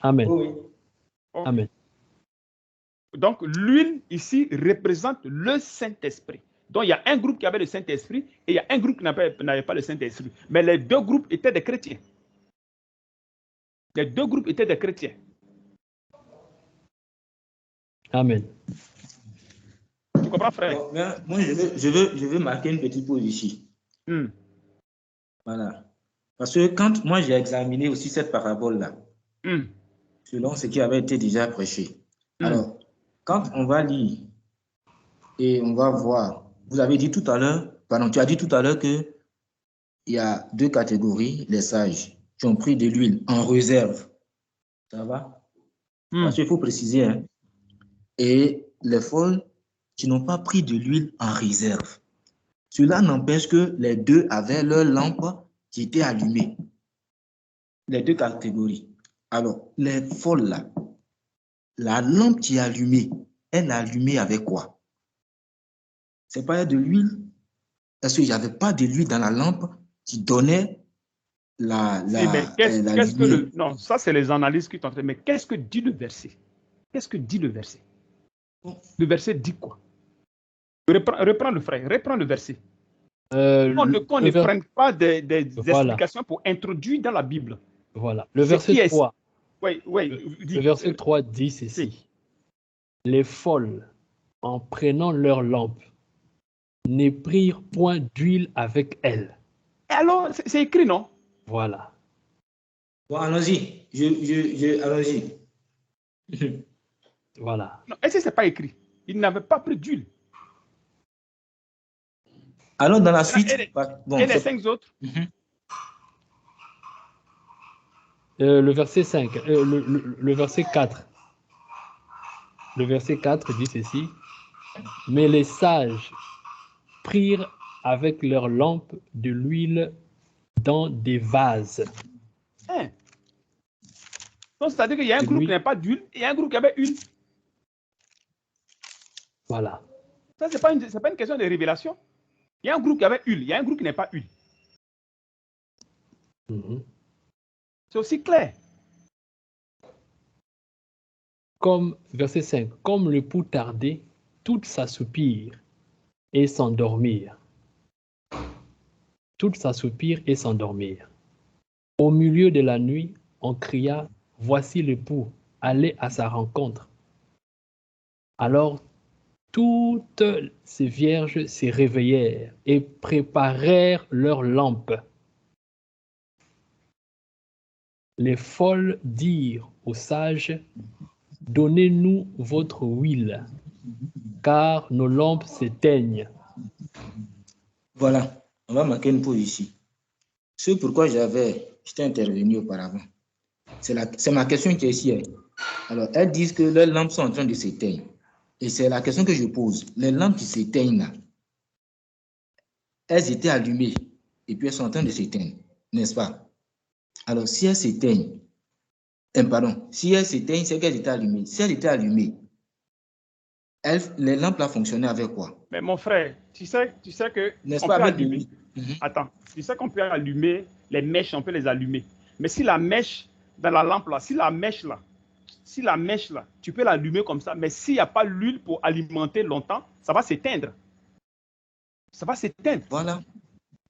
Amen. Oui. Amen. Donc, l'huile ici représente le Saint-Esprit. Donc, il y a un groupe qui avait le Saint-Esprit et il y a un groupe qui n'avait pas le Saint-Esprit. Mais les 2 groupes étaient des chrétiens. Les 2 groupes étaient des chrétiens. Amen. Tu comprends, frère? Moi, je veux marquer une petite pause ici. Voilà. Parce que quand moi, j'ai examiné aussi cette parabole-là, selon ce qui avait été déjà prêché. Alors, quand on va lire et on va voir, vous avez dit tout à l'heure, tu as dit tout à l'heure qu'il y a 2 catégories, les sages qui ont pris de l'huile en réserve. Ça va? Parce qu'il faut préciser, hein. Et les folles qui n'ont pas pris de l'huile en réserve. Cela n'empêche que les 2 avaient leur lampe qui était allumée. Les 2 catégories. Alors, les folles là, la lampe qui est allumée, elle est allumée avec quoi? C'est pas de l'huile? Parce qu'il n'y avait pas de l'huile dans la lampe qui donnait la lumière. Non, ça c'est les analyses qui t'ont fait. Mais qu'est-ce que dit le verset? Qu'est-ce que dit le verset? Le verset dit quoi? Reprends le frère, reprends le verset. Qu'on ne prenne pas des explications pour introduire dans la Bible. Voilà. Le verset 3. Le verset 3 dit ceci. Les folles, en prenant leur lampe, ne prirent point d'huile avec elles. Alors, c'est écrit, non? Voilà. Bon, allons-y. Allons-y. Voilà. Non, est-ce que ce n'est pas écrit? Ils n'avaient pas pris d'huile. Allons dans la suite. Et les 5 autres? Le verset 5, le verset 4. Le verset 4 dit ceci. Mais les sages prirent avec leurs lampes de l'huile dans des vases. Donc, c'est-à-dire qu'il y a un groupe qui n'a pas d'huile et il y a un groupe qui avait huile. Voilà. Ça, ce n'est pas une question de révélation. Il y a un groupe qui avait huile, il y a un groupe qui n'a pas huile. C'est aussi clair. Comme, verset 5, comme le pouls tardait, toutes s'assoupirent et s'endormirent. Toutes s'assoupirent et s'endormirent. Au milieu de la nuit, on cria, voici l'époux, allez à sa rencontre. Alors, toutes ces vierges se réveillèrent et préparèrent leurs lampes. Les folles dirent aux sages, donnez-nous votre huile, car nos lampes s'éteignent. Voilà, on va marquer une pause ici. Ce pourquoi j'étais intervenu auparavant. C'est ma question qui est ici. Alors, elles disent que leurs lampes sont en train de s'éteindre. Et c'est la question que je pose. Les lampes qui s'éteignent là, elles étaient allumées et puis elles sont en train de s'éteindre, n'est-ce pas? Alors, si elles s'éteignent, si elles s'éteignent, c'est qu'elles étaient allumées. Si elles étaient allumées, les lampes là fonctionnaient avec quoi? Mais mon frère, tu sais que n'est-ce pas, avec allumer. Attends, tu sais qu'on peut allumer les mèches, on peut les allumer. Mais si la mèche dans la lampe là, si la mèche là, tu peux l'allumer comme ça, mais s'il n'y a pas l'huile pour alimenter longtemps, ça va s'éteindre. Ça va s'éteindre. Voilà.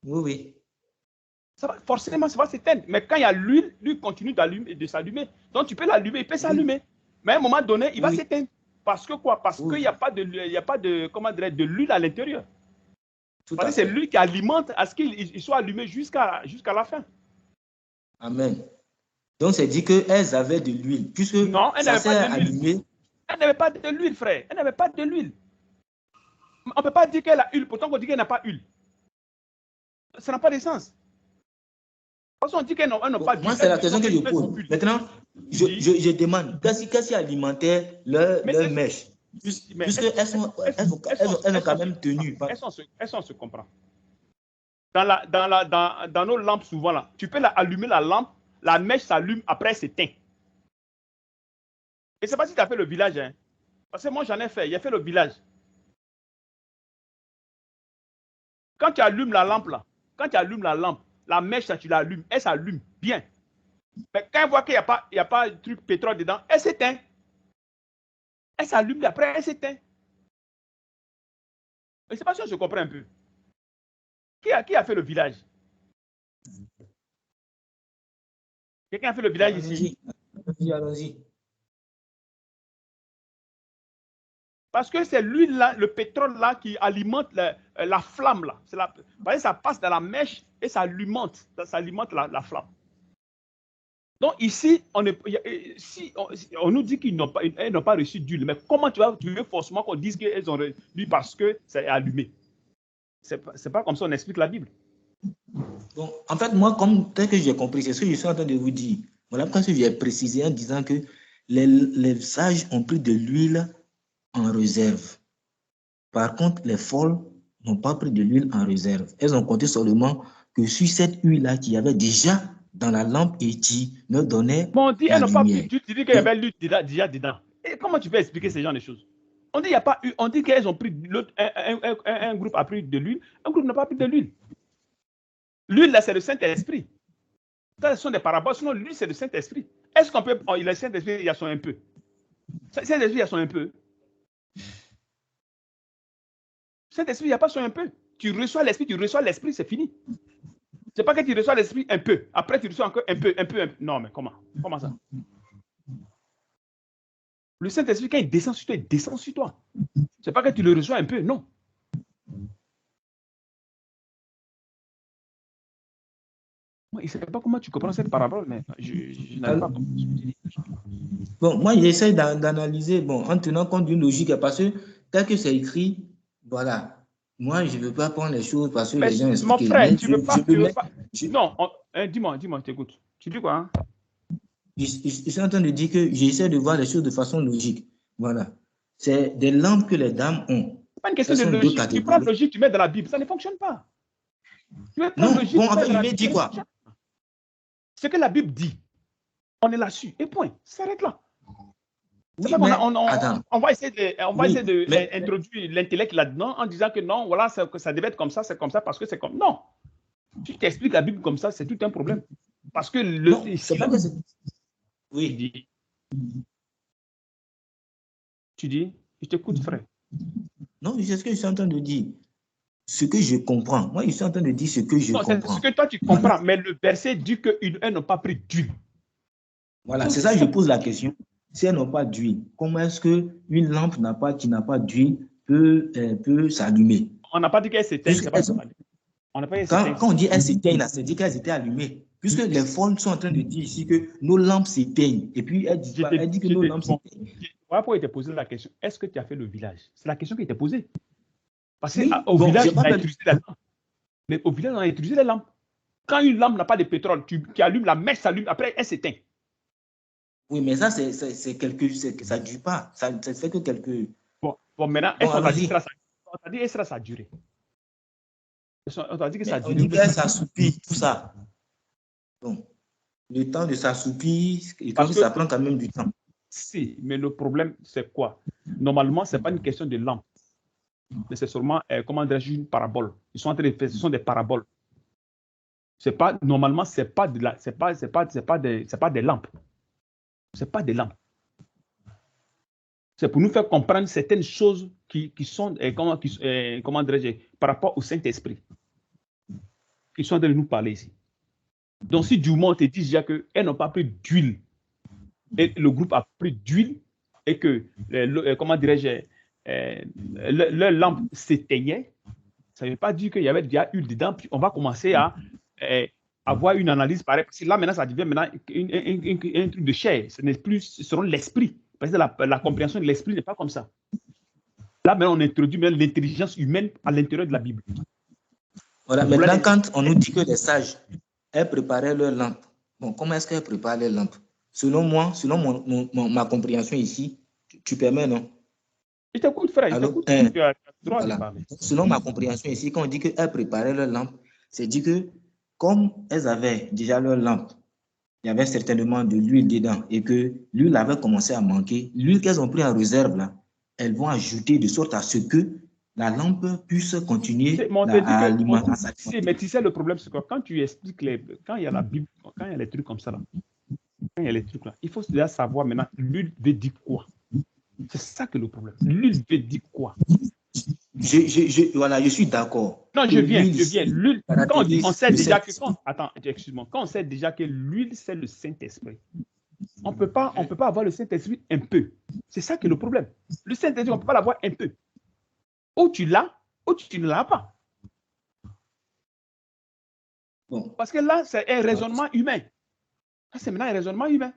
Oui. Forcément, ça va s'éteindre. Mais quand il y a l'huile, l'huile continue de s'allumer. Donc, tu peux l'allumer, il peut s'allumer. Mais à un moment donné, il va s'éteindre. Parce que quoi? Parce qu'il n'y a pas de l'huile à l'intérieur. C'est l'huile qui alimente à ce qu'il soit allumé jusqu'à la fin. Amen. Donc, c'est dit qu'elles avaient de l'huile. Puisque non, elles n'avaient pas de l'huile. Allumé. Elle n'avait pas de l'huile, frère. Elle n'avait pas de l'huile. On ne peut pas dire qu'elle a huile, pourtant on dit qu'elle n'a pas huile. Ça n'a pas de sens. Parce qu'on dit qu'elles n'ont pas d'huile. Moi, c'est la question que je pose. Maintenant, je demande, qu'est-ce qui alimentait leur mèche? Puisqu'elles ont quand même tenu. Elles sont se comprend. Dans nos lampes, souvent, là, tu peux allumer la lampe, la mèche s'allume, après elle s'éteint. Et c'est pas si tu as fait le village. Hein. Parce que moi, j'en ai fait. J'ai fait le village. Quand tu allumes la lampe, la mèche, tu l'allumes, elle s'allume bien. Mais quand elle voit qu'il n'y a pas de truc pétrole dedans, elle s'éteint. Elle s'allume, après elle s'éteint. Je ne sais pas si je comprends un peu. Qui a fait le village? Quelqu'un a fait le village ici? Allons-y. Parce que c'est l'huile là, le pétrole là qui alimente la flamme là. Ça passe dans la mèche et ça alimente la flamme. Donc ici, on nous dit qu'elles n'ont pas reçu d'huile. Mais comment tu veux forcément qu'on dise qu'elles ont reçu parce que c'est allumé? C'est pas comme ça qu'on explique la Bible. Bon, en fait, moi, tel que j'ai compris, c'est ce que je suis en train de vous dire. Voilà pourquoi j'ai précisé en disant que les sages ont pris de l'huile en réserve. Par contre, les folles n'ont pas pris de l'huile en réserve. Elles ont compté seulement que sur cette huile-là qu'il y avait déjà dans la lampe et qui me donnait bon, on dit elles n'ont pas pris d'huile, tu dis qu'il y avait l'huile déjà dedans. Et comment tu peux expliquer ce genre de choses? On dit, on dit qu'elles ont pris un groupe a pris de l'huile, un groupe n'a pas pris de l'huile. L'huile, là, c'est le Saint-Esprit. Ce sont des paraboles, sinon l'huile, c'est le Saint-Esprit. Est-ce qu'on peut... Oh, le Saint-Esprit, il y a son un peu. Saint-Esprit, il y a son un peu. Saint-Esprit, il n'y a pas son un peu. Tu reçois l'Esprit, c'est fini. C'est pas que tu reçois l'Esprit un peu. Après, tu reçois encore un peu. Non, mais comment? Comment ça? Le Saint-Esprit, quand il descend sur toi, il descend sur toi. C'est pas que tu le reçois un peu, non. Moi, je ne sais pas comment tu comprends cette parabole, mais je n'arrive pas à comprendre. Bon, moi, j'essaie d'analyser, en tenant compte d'une logique, parce que tel que c'est écrit, voilà. Moi, je ne veux pas prendre les choses parce que mais les gens expliquent. Mon frère, tu ne veux pas. Non, dis-moi, t'écoute. Tu dis quoi? Hein? Je suis en train de dire que j'essaie de voir les choses de façon logique. Voilà. C'est des lampes que les dames ont. C'est pas une question de logique. Tu prends logique, tu mets dans la Bible. Ça ne fonctionne pas. Non, logique, en fait, il m'a dit quoi? Ce que la Bible dit, on est là-dessus. Et point. Ça s'arrête là. Oui, on va essayer d'introduire l'intellect là-dedans en disant que non, voilà, ça devait être comme ça, c'est comme ça, parce que c'est comme... Non. Tu t'expliques la Bible comme ça, c'est tout un problème. Parce que c'est pas que c'est... Oui. Tu dis, je t'écoute, frère. Non, c'est ce que je suis en train de dire. Ce que je comprends. Moi, je suis en train de dire ce que je comprends. C'est ce que toi, tu comprends, voilà. Mais le verset dit qu'elles n'ont pas pris d'huile. Voilà, c'est ça que je pose la question. Si elles n'ont pas d'huile, comment est-ce qu'une lampe qui n'a pas d'huile peut s'allumer? On n'a pas dit qu'elles s'éteignent. Quand on dit elles s'éteignent, c'est dit qu'elles étaient allumées. Puisque les folles sont en train de dire ici que nos lampes s'éteignent. Et puis, elle dit que nos lampes s'éteignent. Voilà pourquoi il t'a posé la question, est-ce que tu as fait le village? C'est la question qui t'a posée. Parce qu'au Oui, village, on a utilisé la lampe. Mais au village, on a utilisé les lampes. Quand une lampe n'a pas de pétrole, tu allumes, la mèche s'allume, après elle s'éteint. Oui, mais ça, c'est quelque chose, ça ne dure pas. Ça ne fait que quelques. Bon maintenant, Bon, est-ce qu'on t'a dit que ça a duré? On t'a dit que ça a duré. On dit qu'elle s'assoupit, tout ça. Bon, le temps de s'assoupir, ça prend quand même du temps. Si, mais le problème, c'est quoi? Normalement, ce n'est pas une question de lampe. Mais c'est seulement, comment dirais-je, une parabole. Ils sont en train de faire, ce sont des paraboles. Normalement, ce n'est pas des lampes. Ce n'est pas des lampes. C'est pour nous faire comprendre certaines choses qui sont, comment dirais-je, par rapport au Saint-Esprit. Ils sont en train de nous parler ici. Donc, si du monde te dit déjà qu'elles n'ont pas pris d'huile, et le groupe a pris d'huile, et que, comment dirais-je, leur lampe s'éteignait, ça ne veut pas dire qu'il y avait déjà huile dedans, puis on va commencer à avoir une analyse pareille. Parce que là, maintenant, ça devient maintenant un truc de chair. Ce n'est plus selon l'esprit. Parce que la compréhension de l'esprit n'est pas comme ça. Là, maintenant, on introduit l'intelligence humaine à l'intérieur de la Bible. Voilà, maintenant, quand on nous dit que les sages, elles préparaient leur lampe, bon, comment est-ce qu'elles préparent leur lampe? Selon moi, selon ma compréhension ici, tu permets, non? Je t'écoute, frère, je t'écoute. Tu as le droit de parler. Selon ma compréhension ici, quand on dit qu'elles préparaient leur lampe, c'est dit que comme elles avaient déjà leur lampe, il y avait certainement de l'huile dedans et que l'huile avait commencé à manquer, l'huile qu'elles ont pris en réserve, là, elles vont ajouter de sorte à ce que la lampe puisse continuer à alimenter. Mais tu sais, le problème, c'est que quand tu expliques, quand il y a la Bible, quand il y a les trucs comme ça, là, quand il y a les trucs là, il faut déjà savoir maintenant l'huile veut dire quoi. C'est ça que le problème. L'huile veut dire quoi? Voilà, je suis d'accord. Non, je viens. L'huile, quand on sait déjà que... Attends, excuse-moi. Quand on sait déjà que l'huile, c'est le Saint-Esprit, on ne peut pas avoir le Saint-Esprit un peu. C'est ça qui est le problème. Le Saint-Esprit, on ne peut pas l'avoir un peu. Ou tu l'as, ou tu ne l'as pas. Bon. Parce que là, c'est un raisonnement humain. C'est maintenant un raisonnement humain.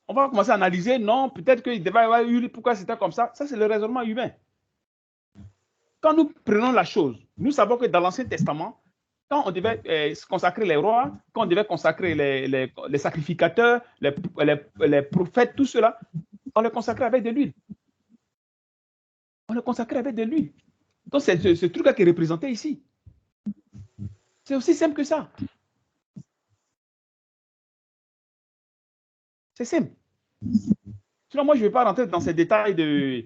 On va commencer à analyser, non, peut-être qu'il devait y avoir eu, pourquoi c'était comme ça. Ça, c'est le raisonnement humain. Quand nous prenons la chose, nous savons que dans l'Ancien Testament, quand on devait consacrer les rois, quand on devait consacrer les sacrificateurs, les prophètes, tout cela, on les consacrait avec de l'huile. On les consacrait avec de l'huile. Donc, c'est ce truc-là qui est représenté ici. C'est aussi simple que ça. C'est simple. Sinon, moi, je ne vais pas rentrer dans ces détails de,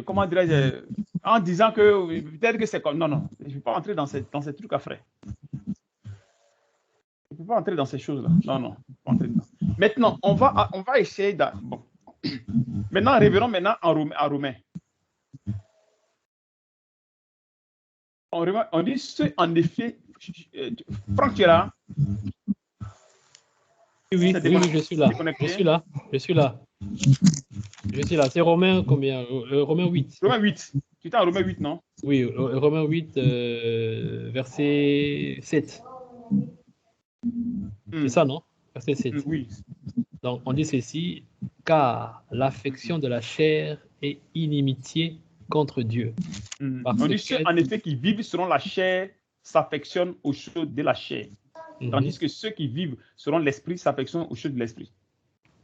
comment dirais-je, en disant que peut-être que c'est comme... Non, je ne vais pas rentrer dans ces trucs à frais. Je ne peux pas rentrer dans ces choses-là. Non. Maintenant, on va essayer de... Bon. Maintenant, revenons maintenant en Romain. On dit ce, en effet, Franck, tu es là? Oui, je suis là. C'est Romain combien? Romain 8. Romain 8. Tu es en Romain 8, non? Oui, Romain 8, verset 7. C'est ça, non? Verset 7. Oui. Donc, on dit ceci, car l'affection de la chair est inimitié contre Dieu. On dit ceux, en effet, qui vivent selon la chair s'affectionnent aux choses de la chair. Tandis que ceux qui vivent selon l'esprit s'affectionnent aux choses de l'esprit.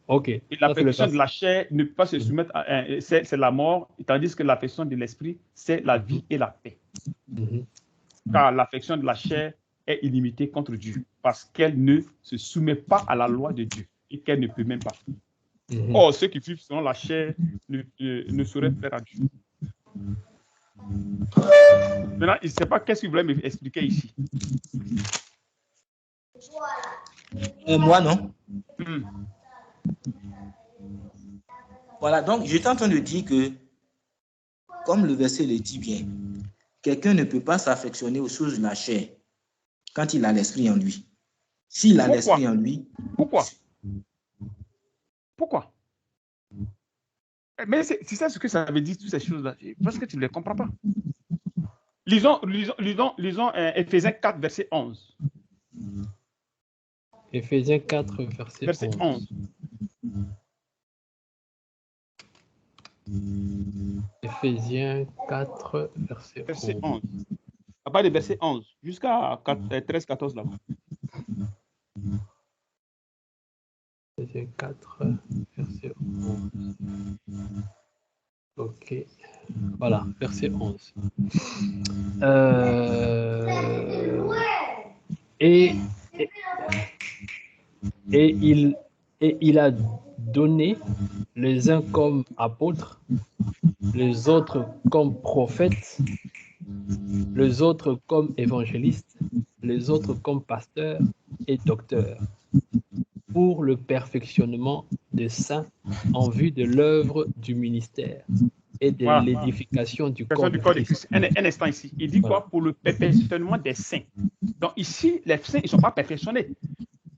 Ok. Et l'affection de la chair ne peut pas se soumettre à c'est la mort, tandis que l'affection de l'esprit, c'est la vie et la paix. Car l'affection de la chair est illimitée contre Dieu, parce qu'elle ne se soumet pas à la loi de Dieu et qu'elle ne peut même pas. Or, ceux qui vivent selon la chair ne sauraient plaire à Dieu. Maintenant, il ne sait pas qu'est-ce qu'il voulait m'expliquer ici. Moi, non. Voilà, donc j'étais en train de dire que, comme le verset le dit bien, quelqu'un ne peut pas s'affectionner aux choses de la chair quand il a l'esprit en lui. S'il a l'esprit en lui... Pourquoi? Mais c'est ça ce que ça veut dire, toutes ces choses-là. Parce que tu ne les comprends pas. Lisons Éphésiens 4, verset 11. Éphésiens 4, verset 11. Éphésiens 4, verset 11. À part le verset 11, jusqu'à 13-14 là-bas. Éphésiens 4, verset 11. Ok. Voilà, verset 11. Et il a donné les uns comme apôtres, les autres comme prophètes, les autres comme évangélistes, les autres comme pasteurs et docteurs, pour le perfectionnement des saints en vue de l'œuvre du ministère et de l'édification du corps de Christ. Un instant ici. Il dit quoi? Pour le perfectionnement des saints. Donc ici, les saints, ils ne sont pas perfectionnés.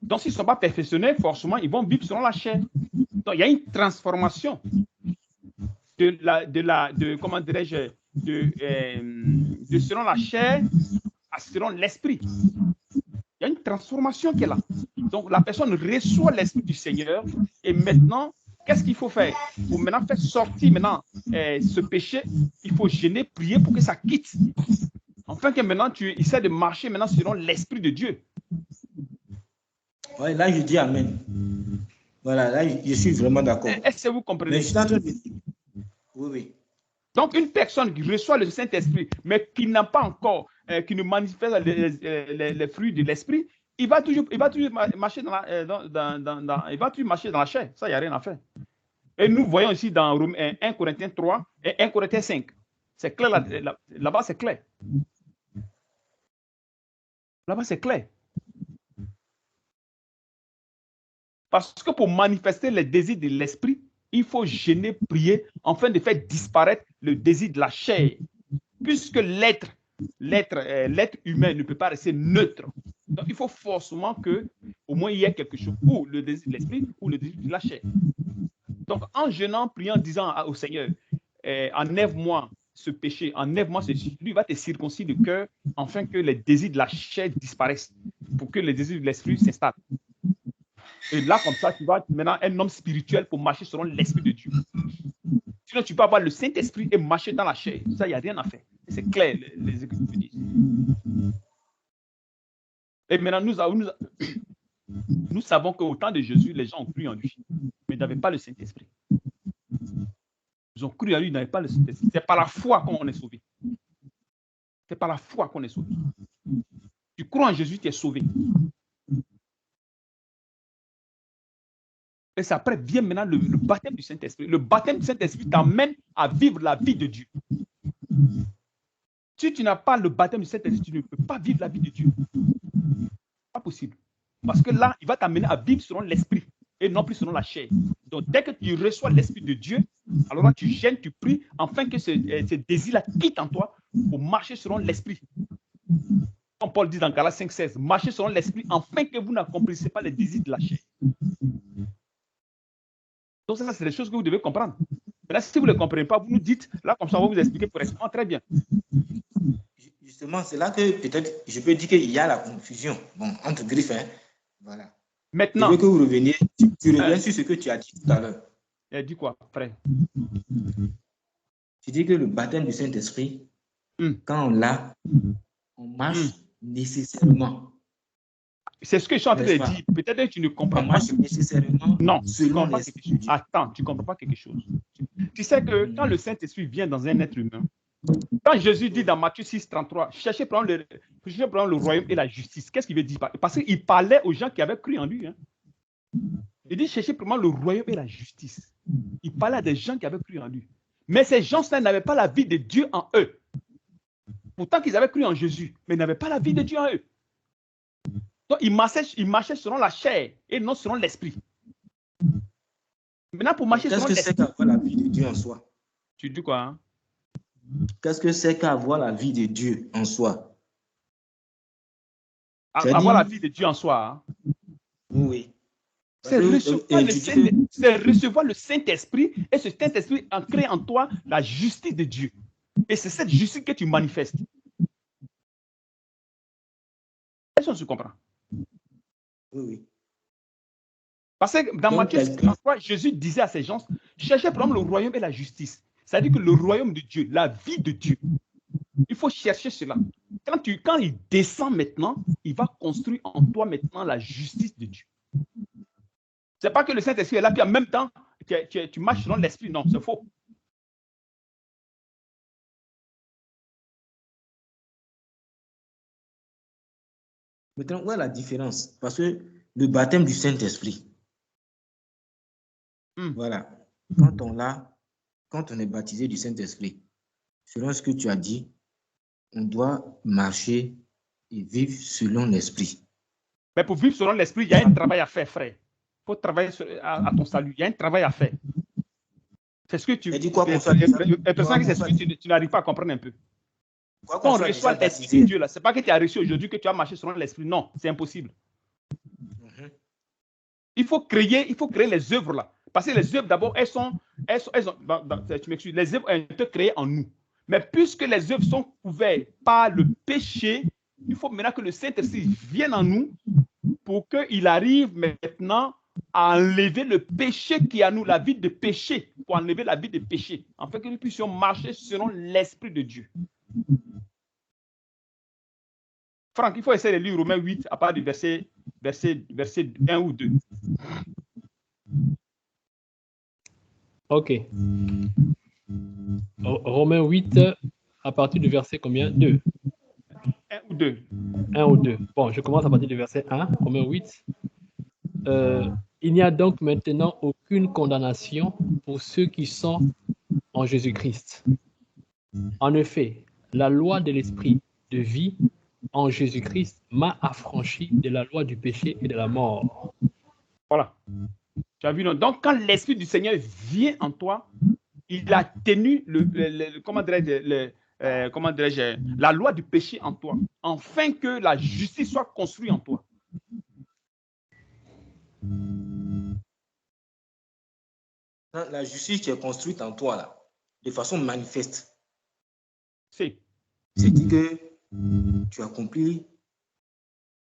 Donc s'ils ne sont pas perfectionnés, forcément, ils vont vivre selon la chair. Donc il y a une transformation comment dirais-je, de selon la chair à selon l'esprit. Il y a une transformation qui est là. Donc la personne reçoit l'esprit du Seigneur et maintenant, qu'est-ce qu'il faut faire? Pour maintenant faire sortir maintenant ce péché, il faut jeûner, prier pour que ça quitte. Enfin que maintenant tu essaies de marcher maintenant selon l'esprit de Dieu. Ouais, là je dis amen. Voilà, là je suis vraiment d'accord. Est-ce que vous comprenez? Mais je suis en train de... Oui, oui. Donc une personne qui reçoit le Saint-Esprit, mais qui n'a pas encore, qui ne manifeste les fruits de l'esprit, il va toujours marcher dans il va toujours marcher dans la chair. Ça, il n'y a rien à faire. Et nous voyons ici dans 1 Corinthiens 3 et 1 Corinthiens 5. C'est clair, là-bas c'est clair. Là-bas c'est clair. Parce que pour manifester les désirs de l'esprit, il faut jeûner, prier, afin de faire disparaître le désir de la chair. Puisque l'être humain ne peut pas rester neutre. Donc, il faut forcément qu'au moins il y ait quelque chose, ou le désir de l'esprit, ou le désir de la chair. Donc, en jeûnant, priant, disant au Seigneur, enlève-moi ce péché, enlève-moi ceci, lui va te circoncire le cœur, afin que les désirs de la chair disparaissent, pour que les désirs de l'esprit s'installent. Et là, comme ça, tu vas être maintenant un homme spirituel pour marcher selon l'esprit de Dieu. Sinon, tu peux avoir le Saint-Esprit et marcher dans la chair. Ça, il n'y a rien à faire. C'est clair, les Écritures disent. Et maintenant, nous savons qu'au temps de Jésus, les gens ont cru en lui, mais n'avaient pas le Saint-Esprit. Ils ont cru en lui, ils n'avaient pas le Saint-Esprit. C'est par la foi qu'on est sauvé. C'est par la foi qu'on est sauvé. Tu crois en Jésus, tu es sauvé. Et c'est après vient maintenant le baptême du Saint-Esprit. Le baptême du Saint-Esprit t'amène à vivre la vie de Dieu. Si tu n'as pas le baptême du Saint-Esprit, tu ne peux pas vivre la vie de Dieu. Pas possible. Parce que là, il va t'amener à vivre selon l'esprit et non plus selon la chair. Donc, dès que tu reçois l'esprit de Dieu, alors là, tu gênes, tu pries, afin que ce désir-là quitte en toi pour marcher selon l'esprit. Comme Paul dit dans Galates 5,16, marchez selon l'esprit, afin que vous n'accomplissez pas les désirs de la chair. Donc, ça, c'est des choses que vous devez comprendre. Mais là, si vous ne le comprenez pas, vous nous dites, là, comme ça, on va vous expliquer correctement. Très bien. Justement, c'est là que peut-être je peux dire qu'il y a la confusion. Bon, entre griffes, hein. Voilà. Maintenant. Je veux que vous reveniez. Tu reviens sur ce que tu as dit tout à l'heure. Dis quoi, frère? Tu dis que le baptême du Saint-Esprit, quand on l'a, on marche nécessairement. C'est ce que je suis en train de dire. Peut-être que tu ne comprends pas. Nécessairement. Non, tu ne comprends pas quelque chose. Attends, tu ne comprends pas quelque chose. Tu sais que quand le Saint-Esprit vient dans un être humain, quand Jésus dit dans Matthieu 6, 33, cherchez par le royaume et la justice, qu'est-ce qu'il veut dire? Parce qu'il parlait aux gens qui avaient cru en lui. Hein. Il dit cherchez vraiment le royaume et la justice. Il parlait à des gens qui avaient cru en lui. Mais ces gens-là n'avaient pas la vie de Dieu en eux. Pourtant qu'ils avaient cru en Jésus, mais ils n'avaient pas la vie de Dieu en eux. Donc, ils marchaient selon la chair et non selon l'esprit. Maintenant, pour marcher selon l'esprit. Qu'est-ce que c'est qu'avoir la vie de Dieu en soi? Tu dis quoi? Hein? Qu'est-ce que c'est qu'avoir la vie de Dieu en soi? Avoir la vie de Dieu en soi. Hein? Oui. C'est recevoir le Saint-Esprit et ce Saint-Esprit crée en toi la justice de Dieu. Et c'est cette justice que tu manifestes. Est-ce qu'on se comprend? Oui, oui. Parce que dans Matthieu 33, Jésus disait à ces gens, cherchez par exemple le royaume et la justice. C'est-à-dire que le royaume de Dieu, la vie de Dieu, il faut chercher cela. Quand il descend maintenant, il va construire en toi maintenant la justice de Dieu. Ce n'est pas que le Saint-Esprit est là, puis en même temps, tu marches selon l'Esprit. Non, c'est faux. Maintenant, où est la différence? Parce que le baptême du Saint-Esprit, voilà, quand on est baptisé du Saint-Esprit, selon ce que tu as dit, on doit marcher et vivre selon l'Esprit. Mais pour vivre selon l'Esprit, il y a un travail à faire, frère. Il faut travailler à ton salut. Il y a un travail à faire. C'est ce que tu... dit quoi pour ça? Tu n'arrives pas à comprendre un peu. Quand on reçoit l'Esprit de Dieu, ce n'est pas que tu as reçu aujourd'hui que tu as marché selon l'Esprit. Non, c'est impossible. Il faut créer les œuvres là. Parce que les œuvres, d'abord, tu m'excuses, les œuvres ont été créées en nous. Mais puisque les œuvres sont couvertes par le péché, il faut maintenant que le Saint-Esprit vienne en nous pour qu'il arrive maintenant à enlever le péché qui est à nous, la vie de péché, pour enlever la vie de péché, afin que nous puissions marcher selon l'Esprit de Dieu. Franck, il faut essayer de lire Romains 8 à part du verset 1 ou 2. Ok. Romains 8, à partir du verset combien? 2. 1 ou 2. 1 ou 2. Bon, je commence à partir du verset 1, Romains 8. Il n'y a donc maintenant aucune condamnation pour ceux qui sont en Jésus-Christ. En effet, la loi de l'esprit de vie en Jésus-Christ m'a affranchi de la loi du péché et de la mort. Voilà. Tu as vu, non? Donc, quand l'Esprit du Seigneur vient en toi, il a tenu la loi du péché en toi, afin que la justice soit construite en toi. La justice qui est construite en toi, là, de façon manifeste. C'est-à-dire que tu accomplis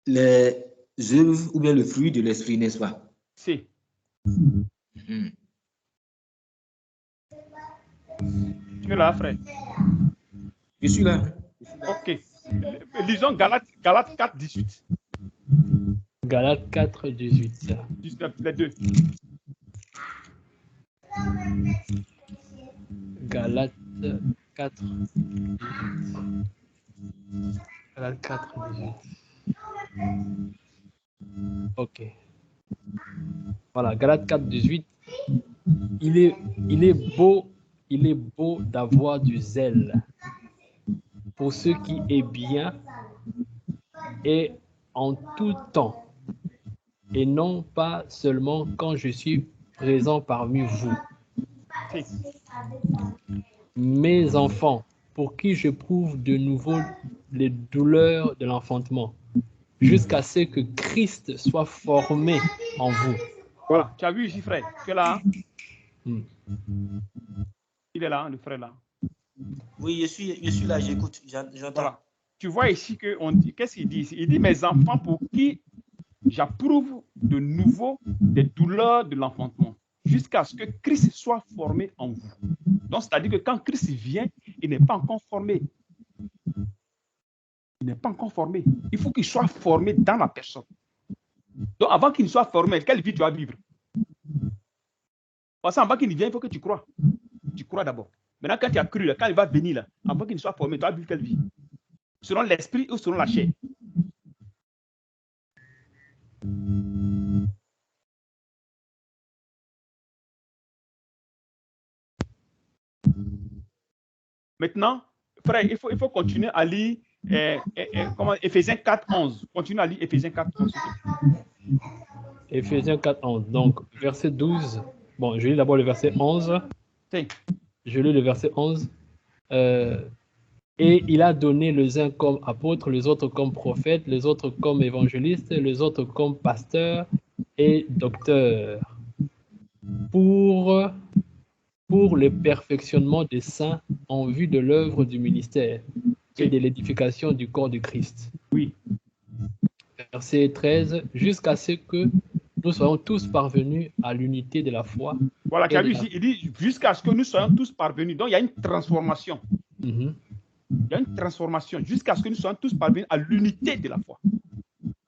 les œuvres ou bien le fruit de l'esprit, n'est-ce pas? Si. Tu es là, frère? Je suis là. Ok. Lisons Galates 4, 18. Galates 4, 18. Les deux. Galates 4, 18. Galates 4, 18. Ok. Voilà, Galates 4, 18. Il est beau d'avoir du zèle pour ce qui est bien et en tout temps, et non pas seulement quand je suis présent parmi vous. Mes enfants, pour qui je prouve de nouveau les douleurs de l'enfantement, jusqu'à ce que Christ soit formé en vous. Voilà, tu as vu ici, frère, que là, il est là, le frère là. Oui, je suis là, j'écoute, j'entends. Voilà. Tu vois ici qu'est-ce qu'il dit ici? Il dit, mes enfants, pour qui j'approuve de nouveau des douleurs de l'enfantement, jusqu'à ce que Christ soit formé en vous. Donc, c'est-à-dire que quand Christ vient, il n'est pas encore formé. Il n'est pas encore formé. Il faut qu'il soit formé dans la personne. Donc, avant qu'il ne soit formé, quelle vie tu vas vivre? Parce qu'avant qu'il ne vienne, il faut que tu crois. Tu crois d'abord. Maintenant, quand tu as cru, là, quand il va venir, là, avant qu'il ne soit formé, tu vas vivre quelle vie? Selon l'esprit ou selon la chair? Maintenant, frère, il faut continuer à lire Éphésiens 4, 11. Continue à lire Éphésiens 4, 11. Éphésiens 4, 11. Donc, verset 12. Bon, je lis d'abord le verset 11. Si. Je lis le verset 11. Et il a donné les uns comme apôtres, les autres comme prophètes, les autres comme évangélistes, les autres comme pasteurs et docteurs, pour le perfectionnement des saints en vue de l'œuvre du ministère et de l'édification du corps de Christ. Oui. Verset 13, jusqu'à ce que nous soyons tous parvenus à l'unité de la foi. Voilà, tu as vu ici, il dit jusqu'à ce que nous soyons tous parvenus. Donc, il y a une transformation. Il y a une transformation jusqu'à ce que nous soyons tous parvenus à l'unité de la foi.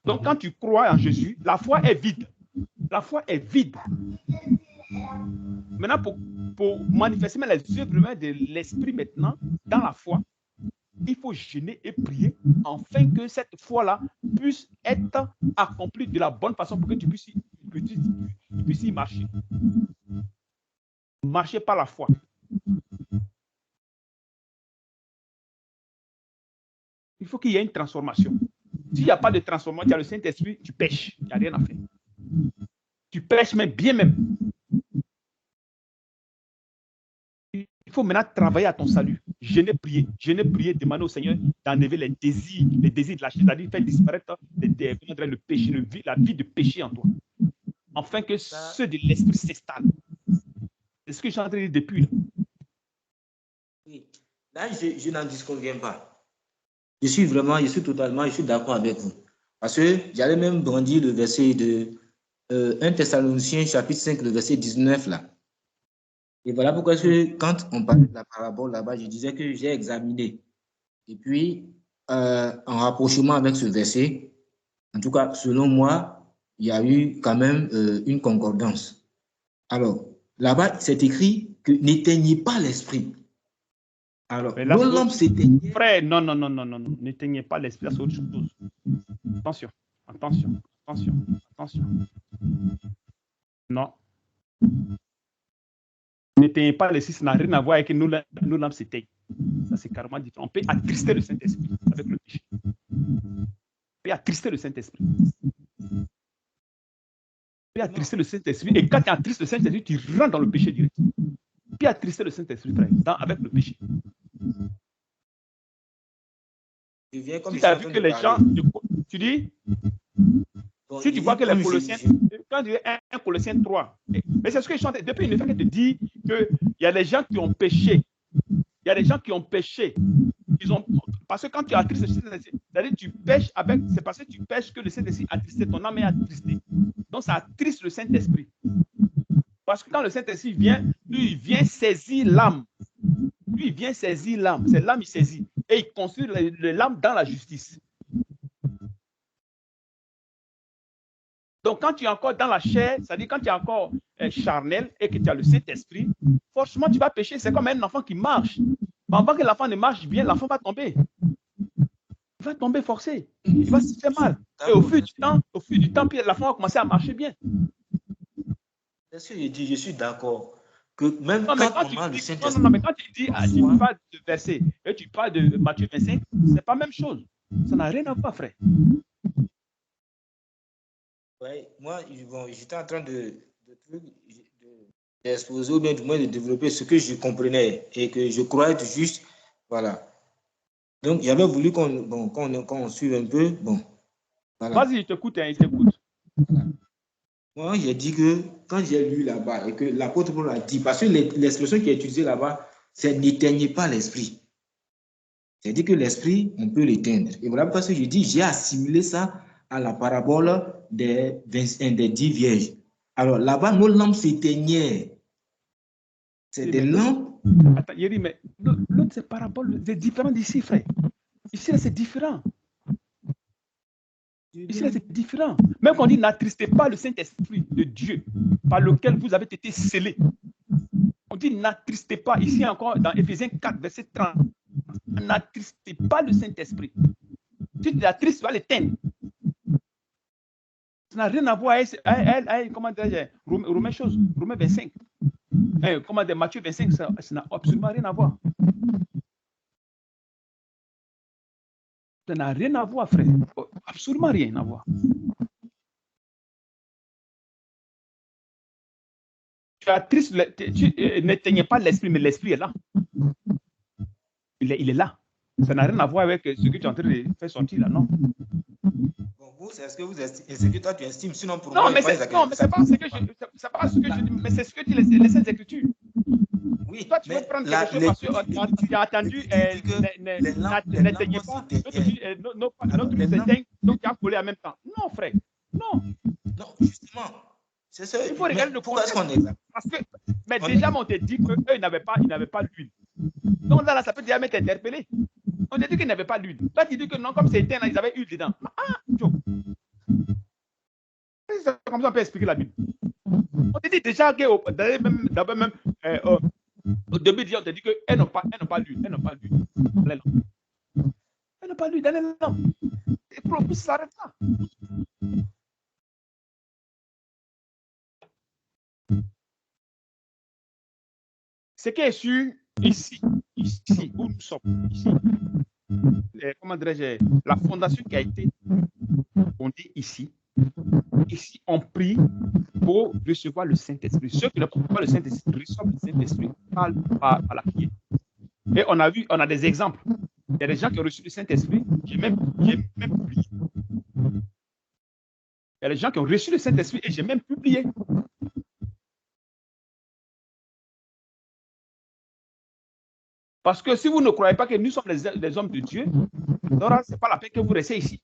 Donc, quand tu crois en Jésus, la foi est vide. La foi est vide. Maintenant, pour manifester les œuvres de l'esprit maintenant, dans la foi, il faut jeûner et prier afin que cette foi-là puisse être accomplie de la bonne façon pour que tu puisses y marcher. Marcher par la foi. Il faut qu'il y ait une transformation. S'il n'y a pas de transformation, tu as le Saint-Esprit, tu pêches. Il n'y a rien à faire. Tu pêches même bien même. Il faut maintenant travailler à ton salut. Jeûner, prier, demander au Seigneur d'enlever les désirs de la chair, c'est-à-dire faire disparaître le péché, la vie de péché en toi, afin que ceux de l'esprit s'installent. C'est ce que je suis en train de dire depuis. Là. Oui. Là, je n'en disconviens pas. Je suis d'accord avec vous. Parce que j'allais même brandir le verset de 1 Thessaloniciens chapitre 5, le verset 19 là. Et voilà pourquoi quand on parlait de la parabole là-bas, je disais que j'ai examiné. Et puis, en rapprochement avec ce verset, en tout cas, selon moi, il y a eu quand même une concordance. Alors, là-bas, c'est écrit que n'éteignez pas l'esprit. Alors, nos lampes s'éteignaient. Frère, non, n'éteignez pas l'esprit, c'est autre chose. Attention. Non. N'éteignez pas l'esprit, ça n'a rien à voir avec nos lampes s'éteignent. Ça, c'est carrément différent. On peut attrister le Saint-Esprit avec le péché. On peut attrister le Saint-Esprit. Et quand tu attristes le Saint-Esprit, tu rentres dans le péché direct. Puis attrister le Saint-Esprit, frère, avec le péché. Si tu as vu que les gens, tu dis, bon, si tu vois que les Colossiens, quand tu dis 1 Colossiens 3, mais c'est ce que je chante, depuis une fois que tu dis qu'il y a des gens qui ont péché. Il y a des gens qui ont péché. Parce que quand tu attristes le Saint-Esprit, c'est-à-dire tu pêches avec, c'est parce que tu pêches que le Saint-Esprit a attristé, ton âme est attristée. Donc ça attriste le Saint-Esprit. Parce que quand le Saint-Esprit vient, lui, il vient saisir l'âme. Lui, il vient saisir l'âme. C'est l'âme, il saisit. Et il construit l'âme dans la justice. Donc, quand tu es encore dans la chair, c'est-à-dire quand tu es encore charnel et que tu as le Saint-Esprit, forcément, tu vas pécher. C'est comme un enfant qui marche. Mais avant que l'enfant ne marche bien, l'enfant va tomber. Il va tomber forcé. Il va se faire mal. Et au fil du temps, puis l'enfant va commencer à marcher bien. C'est ce que je dis, je suis d'accord. Que même quand tu dis, tu parles de verset et tu parles de Matthieu 25, c'est pas la même chose. Ça n'a rien à voir, frère. Oui, moi, j'étais en train d'exposer ou bien du moins de développer ce que je comprenais et que je croyais juste. Voilà. Donc, j'avais voulu qu'on suive un peu. Bon. Voilà. Vas-y, il t'écoute. Voilà. Moi, j'ai dit que quand j'ai lu là-bas et que l'apôtre Paul a dit, parce que l'expression qui est utilisée là-bas, c'est n'éteignez pas l'esprit. C'est-à-dire que l'esprit, on peut l'éteindre. Et voilà parce que je dis, j'ai assimilé ça à la parabole des 10 vierges. Alors là-bas, nos lampes s'éteignaient. C'est des lampes. Attends, Yeri, mais l'autre, c'est parabole, c'est différent d'ici, frère. Ici, là, c'est différent. Ici, là, c'est différent. Même quand on dit n'attristez pas le Saint-Esprit de Dieu par lequel vous avez été scellés. On dit n'attristez pas. Ici encore, dans Éphésiens 4, verset 30. N'attristez pas le Saint-Esprit. Si tu l'attristes, tu vas l'éteindre. Ça n'a rien à voir avec comment dire, Romains 25. Comment dire, Matthieu 25, ça n'a absolument rien à voir. Ça n'a rien à voir, frère. Absolument rien à voir. Tu n'éteignez pas l'esprit, mais l'esprit est là. Il est là. Ça n'a rien à voir avec ce que tu es en train de faire sortir là, non? Bon, vous, c'est ce que vous estimez, c'est ce que toi tu estimes, sinon pour non, moi, mais c'est pas ce que je dis, mais c'est ce que disent les Saintes Écritures. Oui, toi, tu veux prendre quelque chose parce que tu as entendu n'éteignez pas, notre nous s'éteigne, donc tu as collé en même temps. Non, frère, non. Non, justement, C'est ça. Il faut regarder le pourquoi est-ce contexte. qu'on est là? Parce que, mais déjà, on t'a dit qu'eux, ils n'avaient pas l'huile. Donc là, ça peut déjà m'être interpellé. On t'a dit qu'ils n'avaient pas l'huile. Là, tu dis que non, comme c'est éteint, ils avaient huile dedans. Ah, Joe. C'est comme ça on peut expliquer la Bible. On t'a dit déjà qu'au début, on t'a dit qu'elles n'ont pas l'huile. Elles n'ont pas l'huile. Elles n'ont pas l'huile dans les lampes. Et puis, ça s'arrête là. Ce qui est sûr, ici, où nous sommes, ici, comment dirais-je, la fondation qui a été fondée ici, on prie pour recevoir le Saint-Esprit. Ceux qui ne peuvent pas le Saint-Esprit reçoivent le Saint-Esprit par la prière. Et on a des exemples. Il y a des gens qui ont reçu le Saint-Esprit, j'ai même publié. Il y a des gens qui ont reçu le Saint-Esprit et j'ai même publié. Parce que si vous ne croyez pas que nous sommes les hommes de Dieu, alors ce n'est pas la peine que vous restez ici.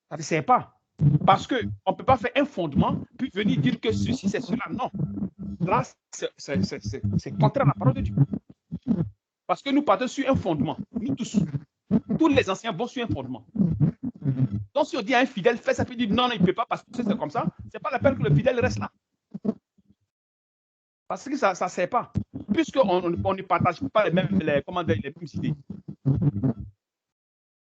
Ça ne sert pas. Parce qu'on ne peut pas faire un fondement, puis venir dire que ceci, c'est cela. Non. Là, c'est contraire à la parole de Dieu. Parce que nous partons sur un fondement. Nous tous. Tous les anciens vont sur un fondement. Donc, si on dit à un fidèle, fais ça, puis il dit non, il ne peut pas parce que c'est comme ça, ce n'est pas la peine que le fidèle reste là. Parce que ça ne sert pas. Puisqu'on ne partage pas les mêmes idées.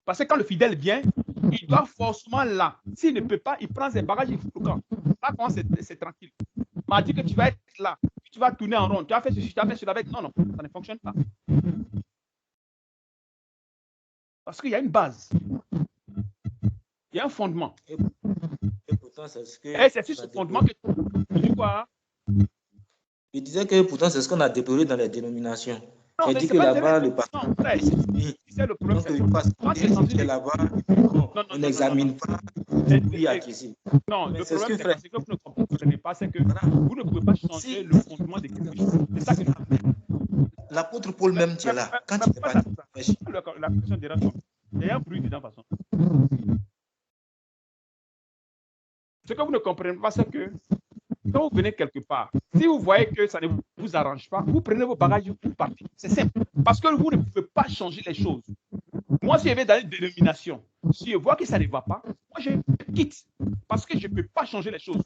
Parce que quand le fidèle vient, il doit forcément là. S'il ne peut pas, il prend ses bagages, il fout le camp. Là, quand c'est tranquille. Il m'a dit que tu vas être là, tu vas tourner en rond, tu as fait ceci, tu as fait cela avec. Non, ça ne fonctionne pas. Parce qu'il y a une base. Il y a un fondement. Et pourtant, c'est ce que. Et c'est sur ce fondement que tu dis quoi? Il disait que pourtant, c'est ce qu'on a déploré dans les dénominations. Non, j'ai dit que là-bas, le pasteur. Non, frère, c'est le problème. Donc, le pasteur là-bas, on n'examine pas. Oui, ici. Non, le problème, c'est que vous ne comprenez pas, c'est que vous ne pouvez pas changer le fondement de quelque chose. C'est ça que nous. L'apôtre Paul même, tu es là. Quand il n'est pas dit, la question dérange. Il y a un bruit dedans, de toute façon. Ce que vous ne comprenez pas, c'est que quand vous venez quelque part, si vous voyez que ça ne vous arrange pas, vous prenez vos bagages et vous partez. C'est simple. Parce que vous ne pouvez pas changer les choses. Moi, si je vais dans une dénomination, si je vois que ça ne va pas, moi, je quitte. Parce que je ne peux pas changer les choses.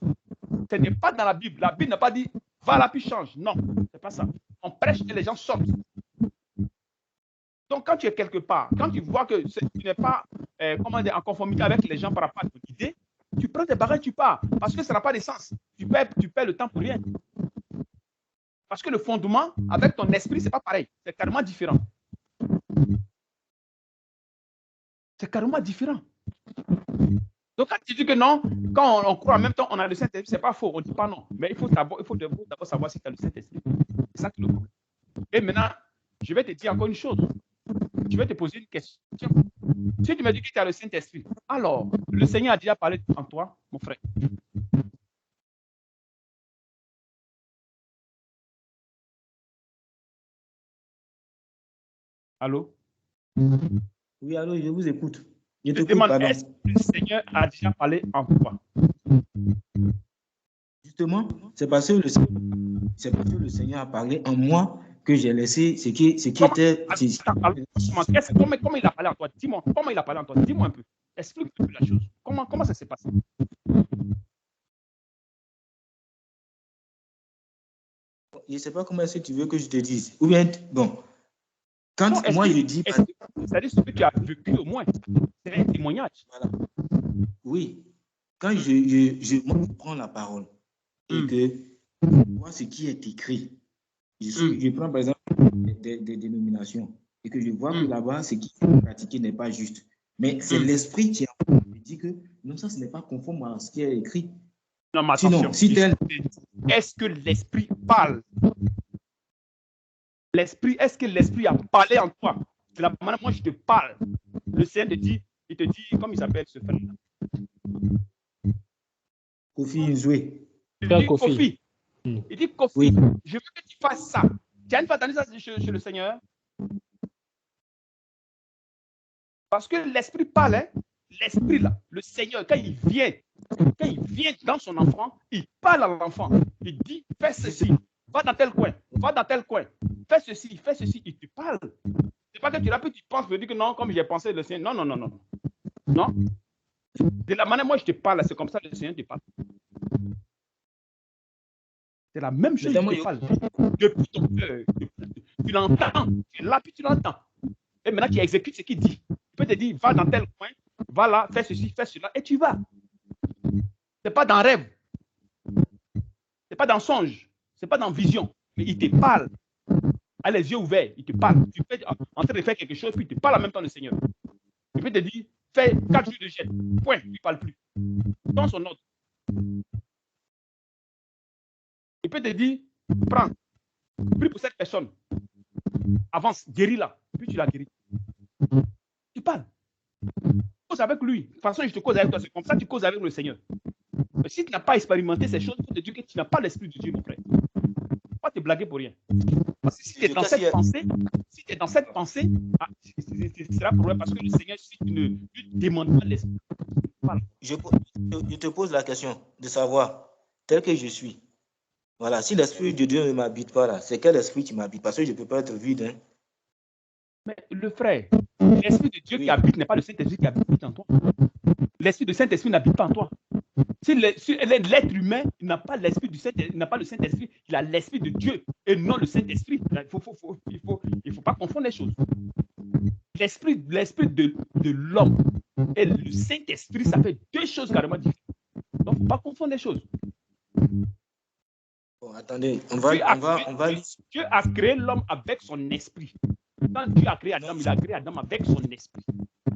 Ce n'est pas dans la Bible. La Bible n'a pas dit, va là puis change. Non, ce n'est pas ça. On prêche et les gens sortent. Donc, quand tu es quelque part, quand tu vois que tu n'es pas en conformité avec les gens par rapport à ton idée, tu prends tes bagages, tu pars. Parce que ça n'a pas de sens. Tu perds le temps pour rien. Parce que le fondement, avec ton esprit, ce n'est pas pareil. C'est carrément différent. C'est carrément différent. Donc, quand tu dis que non, quand on croit en même temps, on a le Saint-Esprit, ce n'est pas faux. On ne dit pas non. Mais il faut d'abord savoir si tu as le Saint-Esprit. C'est ça qui est le problème. Et maintenant, je vais te dire encore une chose. Je vais te poser une question. Si tu me dis que tu as le Saint-Esprit, alors, le Seigneur a déjà parlé en toi, mon frère. Allô? Oui, allô, je vous écoute. Je te demande, est-ce que le Seigneur a déjà parlé en toi? Justement, c'est parce que le Seigneur a parlé en moi que j'ai laissé ce qui était. Comment il a parlé en toi? Dis-moi, comment il a parlé en toi? Dis-moi un peu. Explique-moi la chose. Comment ça s'est passé? Je ne sais pas comment est-ce que tu veux que je te dise. Ou bien, bon, quand non, moi je dis. C'est-à-dire ce que tu as vécu au moins. C'est un témoignage. Voilà. Oui. Quand je prends la parole et que je vois ce qui est écrit, je prends par exemple des dénominations et que je vois que là-bas, ce qui est pratiqué n'est pas juste. Mais c'est l'esprit qui me dit que non, ça, ce n'est pas conforme à ce qui est écrit. Non, mais attention. Sinon, est-ce que l'esprit parle? Est-ce que l'esprit a parlé en toi? De la manière, moi, je te parle. Le Seigneur te dit, il te dit, comme il s'appelle ce frère-là? Kofi Nzoué. Il dit Kofi. Il dit Kofi, oui. Je veux que tu fasses ça. Tu as une fois entendu ça chez le Seigneur? Parce que l'esprit parle, hein? L'esprit là, le Seigneur, quand il vient Quand il vient dans son enfant, il parle à l'enfant. Il dit, fais ceci, va dans tel coin, va dans tel coin, fais ceci, il te parle. C'est pas que tu l'as tu penses, tu dis que non, comme j'ai pensé le Seigneur. Non, non, non, non. Non. De la manière, moi, je te parle, c'est comme ça que le Seigneur te parle. C'est la même chose que tu parles. Depuis ton cœur, tu l'entends, tu es là, puis tu l'entends. Et maintenant, tu exécutes ce qu'il dit. Il peut te dire, va dans tel coin, va là, fais ceci, fais cela, et tu vas. Ce n'est pas dans rêve. Ce n'est pas dans songe. Ce n'est pas dans vision. Mais il te parle. A les yeux ouverts, il te parle. Tu es en train de faire quelque chose, puis il te parle en même temps le Seigneur. Il peut te dire, fais 4 jours de jeûne. Point, il ne parle plus. Dans son ordre. Il peut te dire, prends, prie pour cette personne. Avance, guéris-la. Puis tu la guéris. Tu parles. Cause avec lui. De toute façon, je te cause avec toi. C'est comme ça que tu causes avec le Seigneur. Mais si tu n'as pas expérimenté ces choses, il faut te dire que tu n'as pas l'esprit de Dieu, mon frère. Il ne faut pas te blaguer pour rien. Parce que si tu es dans cette pensée, c'est un problème parce que le Seigneur, si tu ne lui demandes pas l'esprit. Voilà. Je te pose la question de savoir, tel que je suis, voilà, si l'esprit de Dieu ne m'habite pas là, c'est quel esprit qui m'habite? Parce que je ne peux pas être vide. Hein. Mais le frère, l'esprit de Dieu qui habite n'est pas le Saint-Esprit qui habite en toi. L'esprit du Saint-Esprit n'habite pas en toi. Si l'être humain n'a pas l'esprit du Saint-Esprit, n'a pas le Saint-Esprit, il a l'esprit de Dieu et non le Saint-Esprit. Il faut pas confondre les choses. L'esprit de l'homme et le Saint-Esprit, ça fait deux choses carrément différentes. Donc, il ne faut pas confondre les choses. Bon, attendez, Dieu a créé l'homme avec son esprit. Quand Dieu a créé Adam, il a créé Adam avec son esprit.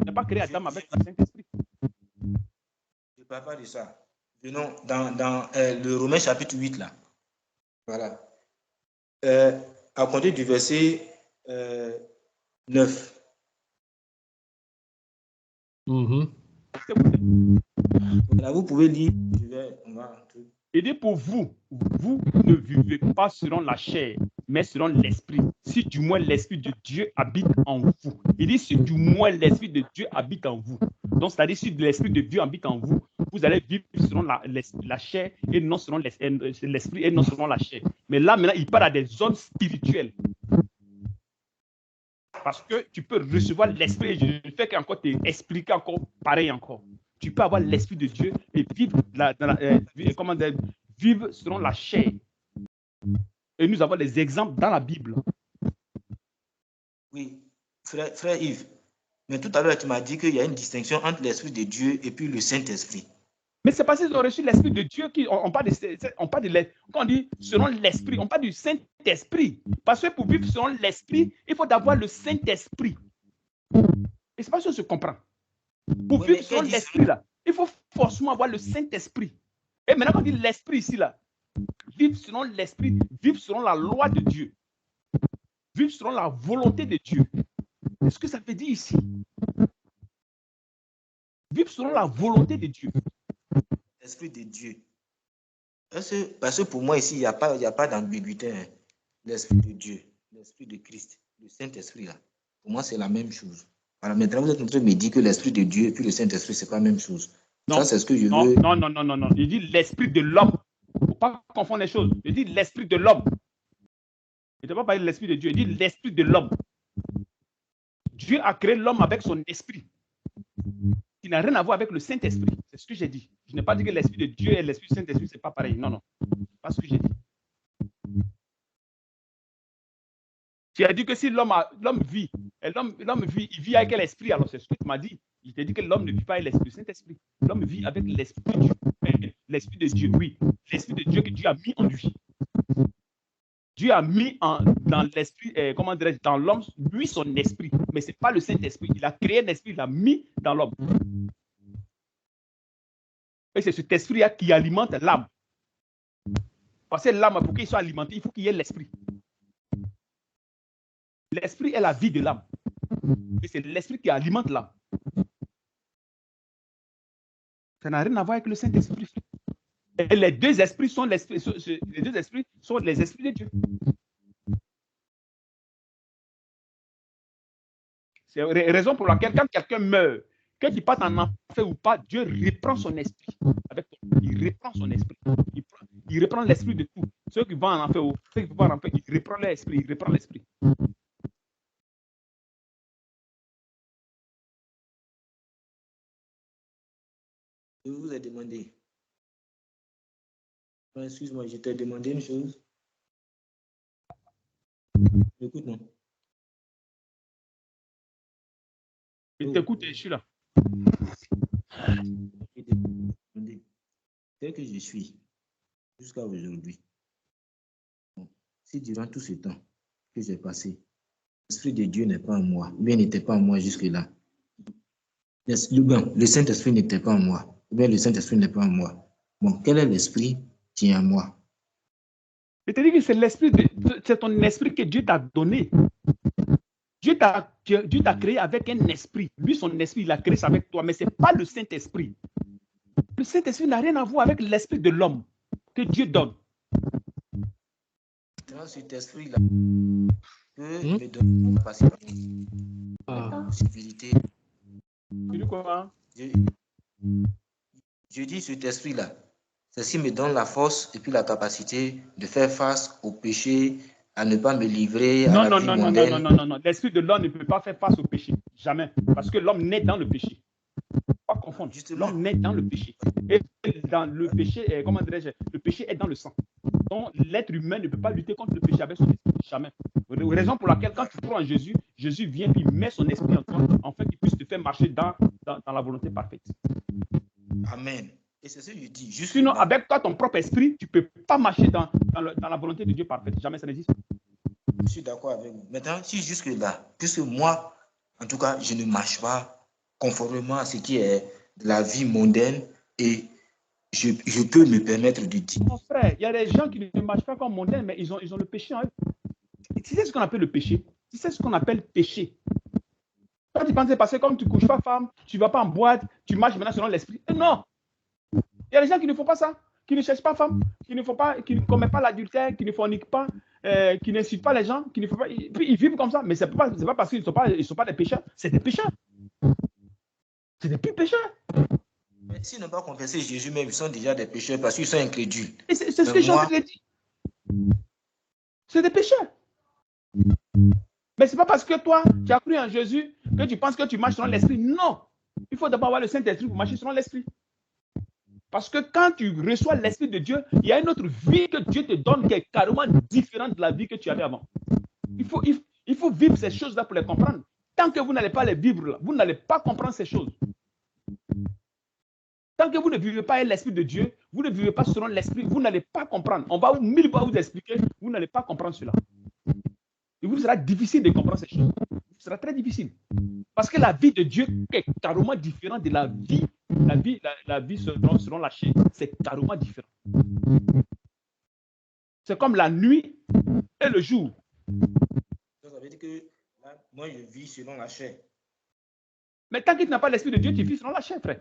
Il n'a pas créé Adam avec son Saint-Esprit. Je ne parle pas de ça. Venons dans le Romains chapitre 8, là. Voilà. À compter du verset 9. Voilà, vous pouvez lire. Il dit pour vous, vous ne vivez pas selon la chair, mais selon l'esprit. Si du moins l'esprit de Dieu habite en vous. Il dit si du moins l'esprit de Dieu habite en vous. Donc, c'est-à-dire si l'esprit de Dieu habite en vous, vous allez vivre selon la chair et non selon l'esprit et non selon la chair. Mais là, maintenant, il parle à des zones spirituelles. Parce que tu peux recevoir l'esprit et je fais qu'encore t'expliquer encore pareil encore. Tu peux avoir l'esprit de Dieu et vivre, vivre selon la chair. Et nous avons des exemples dans la Bible. Oui, frère Yves, mais tout à l'heure, tu m'as dit qu'il y a une distinction entre l'esprit de Dieu et puis le Saint-Esprit. Mais c'est parce qu'ils ont reçu l'esprit de Dieu qu'on parle quand on dit selon l'esprit, on parle du Saint-Esprit. Parce que pour vivre selon l'esprit, il faut avoir le Saint-Esprit. Et c'est pas ça que je comprends. Pour vivre selon l'esprit, là, il faut forcément avoir le Saint-Esprit. Et maintenant, quand on dit l'esprit ici, là, vivre selon l'esprit, vivre selon la loi de Dieu, vivre selon la volonté de Dieu. Qu'est-ce que ça veut dire ici? Vivre selon la volonté de Dieu. L'esprit de Dieu. Parce que pour moi, ici, il n'y a pas d'ambiguïté. Hein. L'esprit de Dieu, l'esprit de Christ, le Saint-Esprit, là. Pour moi, c'est la même chose. Alors maintenant, vous êtes en train de me dire que l'esprit de Dieu et puis le Saint-Esprit, ce n'est pas la même chose. Non, ça, c'est ce que je veux. Non. Il dit l'esprit de l'homme. Il ne faut pas confondre les choses. Il dit l'esprit de l'homme. Il ne doit pas parler de l'esprit de Dieu. Il dit l'esprit de l'homme. Dieu a créé l'homme avec son esprit. Il n'a rien à voir avec le Saint-Esprit. C'est ce que j'ai dit. Je n'ai pas dit que l'esprit de Dieu et l'esprit du Saint-Esprit, ce n'est pas pareil. Non. C'est pas ce que j'ai dit. Tu as dit que si l'homme vit, il vit avec quel esprit? Alors c'est ce que tu m'as dit. Je t'ai dit que l'homme ne vit pas avec l'esprit du Saint-Esprit. L'homme vit avec l'esprit de Dieu. L'esprit de Dieu, oui. L'esprit de Dieu que Dieu a mis en lui. Dieu a mis dans l'esprit, comment dirais-je, dans l'homme, lui, son esprit. Mais ce n'est pas le Saint-Esprit. Il a créé un esprit, il l'a mis dans l'homme. Et c'est cet esprit-là qui alimente l'âme. Parce que l'âme, pour qu'il soit alimenté, il faut qu'il y ait l'esprit. L'esprit est la vie de l'âme. Et c'est l'esprit qui alimente l'âme. Ça n'a rien à voir avec le Saint-Esprit. Et les deux esprits sont les esprits de Dieu. C'est la raison pour laquelle quand quelqu'un meurt, que tu partes en enfer ou pas, Dieu reprend son esprit avec toi. Il reprend son esprit. Il reprend l'esprit de tout. Ceux qui vont en enfer ou ceux qui vont en enfer, il reprend l'esprit. Il reprend l'esprit. Je vous ai demandé. Excuse-moi, je t'ai demandé une chose. Écoute, non. Je t'écoute et je suis là. Tel que je suis jusqu'à aujourd'hui, si durant tout ce temps que j'ai passé, l'Esprit de Dieu n'est pas en moi, ou bien n'était pas en moi jusque-là, le Saint-Esprit n'était pas en moi, ou bien le Saint-Esprit n'est pas en moi. Bon, quel est l'Esprit qui est en moi? Je te dis que c'est l'esprit, c'est ton esprit que Dieu t'a donné. Dieu t'a créé avec un esprit. Lui, son esprit, il a créé ça avec toi, mais ce n'est pas le Saint-Esprit. Le Saint-Esprit n'a rien à voir avec l'esprit de l'homme que Dieu donne. Dans cet esprit-là, peut me donner une capacité, une possibilité. Tu dis quoi? Je dis cet esprit-là, c'est ce qui me donne la force et puis la capacité de faire face au péché, à ne pas me livrer à la vie mondaine. Non. L'esprit de l'homme ne peut pas faire face au péché. Jamais. Parce que l'homme naît dans le péché. Pas confondre. L'homme naît dans le péché. Et dans le péché, comment dirais-je, le péché est dans le sang. Donc, l'être humain ne peut pas lutter contre le péché avec son esprit. Jamais. Raison pour laquelle, quand tu crois en Jésus, Jésus vient et met son esprit en toi, afin qu'il puisse te faire marcher dans la volonté parfaite. Amen. Et c'est ce que je dis. Sinon, avec toi, ton propre esprit, tu ne peux pas marcher dans la volonté de Dieu parfaite. Jamais ça n'existe. Je suis d'accord avec vous. Maintenant, si jusque-là, puisque moi, en tout cas, je ne marche pas conformément à ce qui est de la vie mondaine et je peux me permettre de dire. Mon frère, il y a des gens qui ne marchent pas comme mondains, mais ils ont le péché en eux. Tu sais ce qu'on appelle le péché? Tu sais ce qu'on appelle péché? Quand tu penses que parce que comme tu ne couches pas femme, tu ne vas pas en boîte, tu marches maintenant selon l'esprit. Non! Il y a des gens qui ne font pas ça, qui ne cherchent pas femme, qui ne commettent pas l'adultère, qui ne forniquent pas, qui n'insultent pas les gens, qui ne font pas. Puis ils vivent comme ça, mais ce n'est pas parce qu'ils ne sont pas des pécheurs, c'est des pécheurs. C'est des plus pécheurs. Mais s'ils n'ont pas confessé Jésus même, ils sont déjà des pécheurs parce qu'ils sont incrédules. Et c'est ce que j'ai envie de dire. C'est des pécheurs. Mais ce n'est pas parce que toi, tu as cru en Jésus que tu penses que tu marches selon l'esprit. Non. Il faut d'abord avoir le Saint-Esprit pour marcher selon l'esprit. Parce que quand tu reçois l'Esprit de Dieu, il y a une autre vie que Dieu te donne qui est carrément différente de la vie que tu avais avant. Il faut vivre ces choses-là pour les comprendre. Tant que vous n'allez pas les vivre, là, vous n'allez pas comprendre ces choses. Tant que vous ne vivez pas l'Esprit de Dieu, vous ne vivez pas selon l'Esprit, vous n'allez pas comprendre. On va mille fois vous expliquer, vous n'allez pas comprendre cela. Il vous sera difficile de comprendre ces choses. Ce sera très difficile. Parce que la vie de Dieu est carrément différente de la vie selon la chair. C'est carrément différent. C'est comme la nuit et le jour. Ça veut dire que là, moi, je vis selon la chair. Mais tant que tu n'as pas l'Esprit de Dieu, tu vis selon la chair, frère.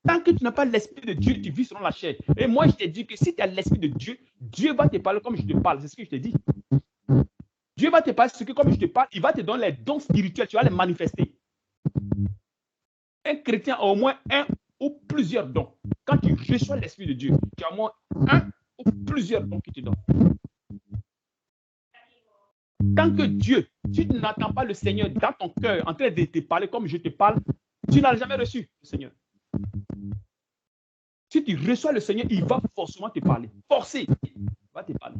Tant que tu n'as pas l'Esprit de Dieu, tu vis selon la chair. Et moi, je t'ai dit que si tu as l'Esprit de Dieu, Dieu va te parler comme je te parle. C'est ce que je t'ai dit. Dieu va te parler ce que comme je te parle, il va te donner les dons spirituels, tu vas les manifester. Un chrétien a au moins un ou plusieurs dons. Quand tu reçois l'Esprit de Dieu, tu as au moins un ou plusieurs dons qui te donnent. Tant que Dieu, si tu n'attends pas le Seigneur dans ton cœur en train de te parler comme je te parle, tu n'as jamais reçu le Seigneur. Si tu reçois le Seigneur, il va forcément te parler. Forcé, il va te parler.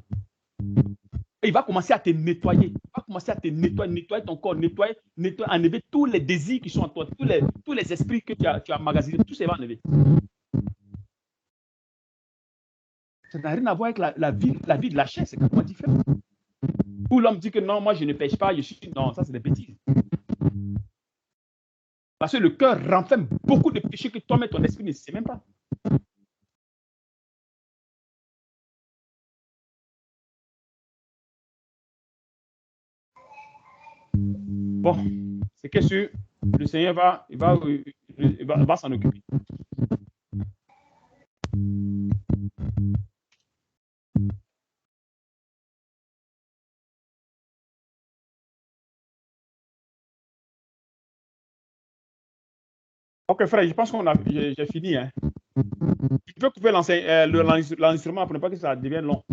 Et il va commencer à te nettoyer. Il va commencer à te nettoyer ton corps, enlever tous les désirs qui sont en toi, tous les esprits que tu as magasinés, tout ça va enlever. Ça n'a rien à voir avec la vie de la chair, c'est complètement différent. Où l'homme dit que non, moi je ne pêche pas, non, ça c'est des bêtises. Parce que le cœur renferme beaucoup de péchés que toi-même ton esprit ne sait même pas. Bon, c'est que le Seigneur va s'en occuper. Ok, frère, je pense j'ai fini. Hein. Tu peux couper l'enregistrement pour ne pas que ça devienne long.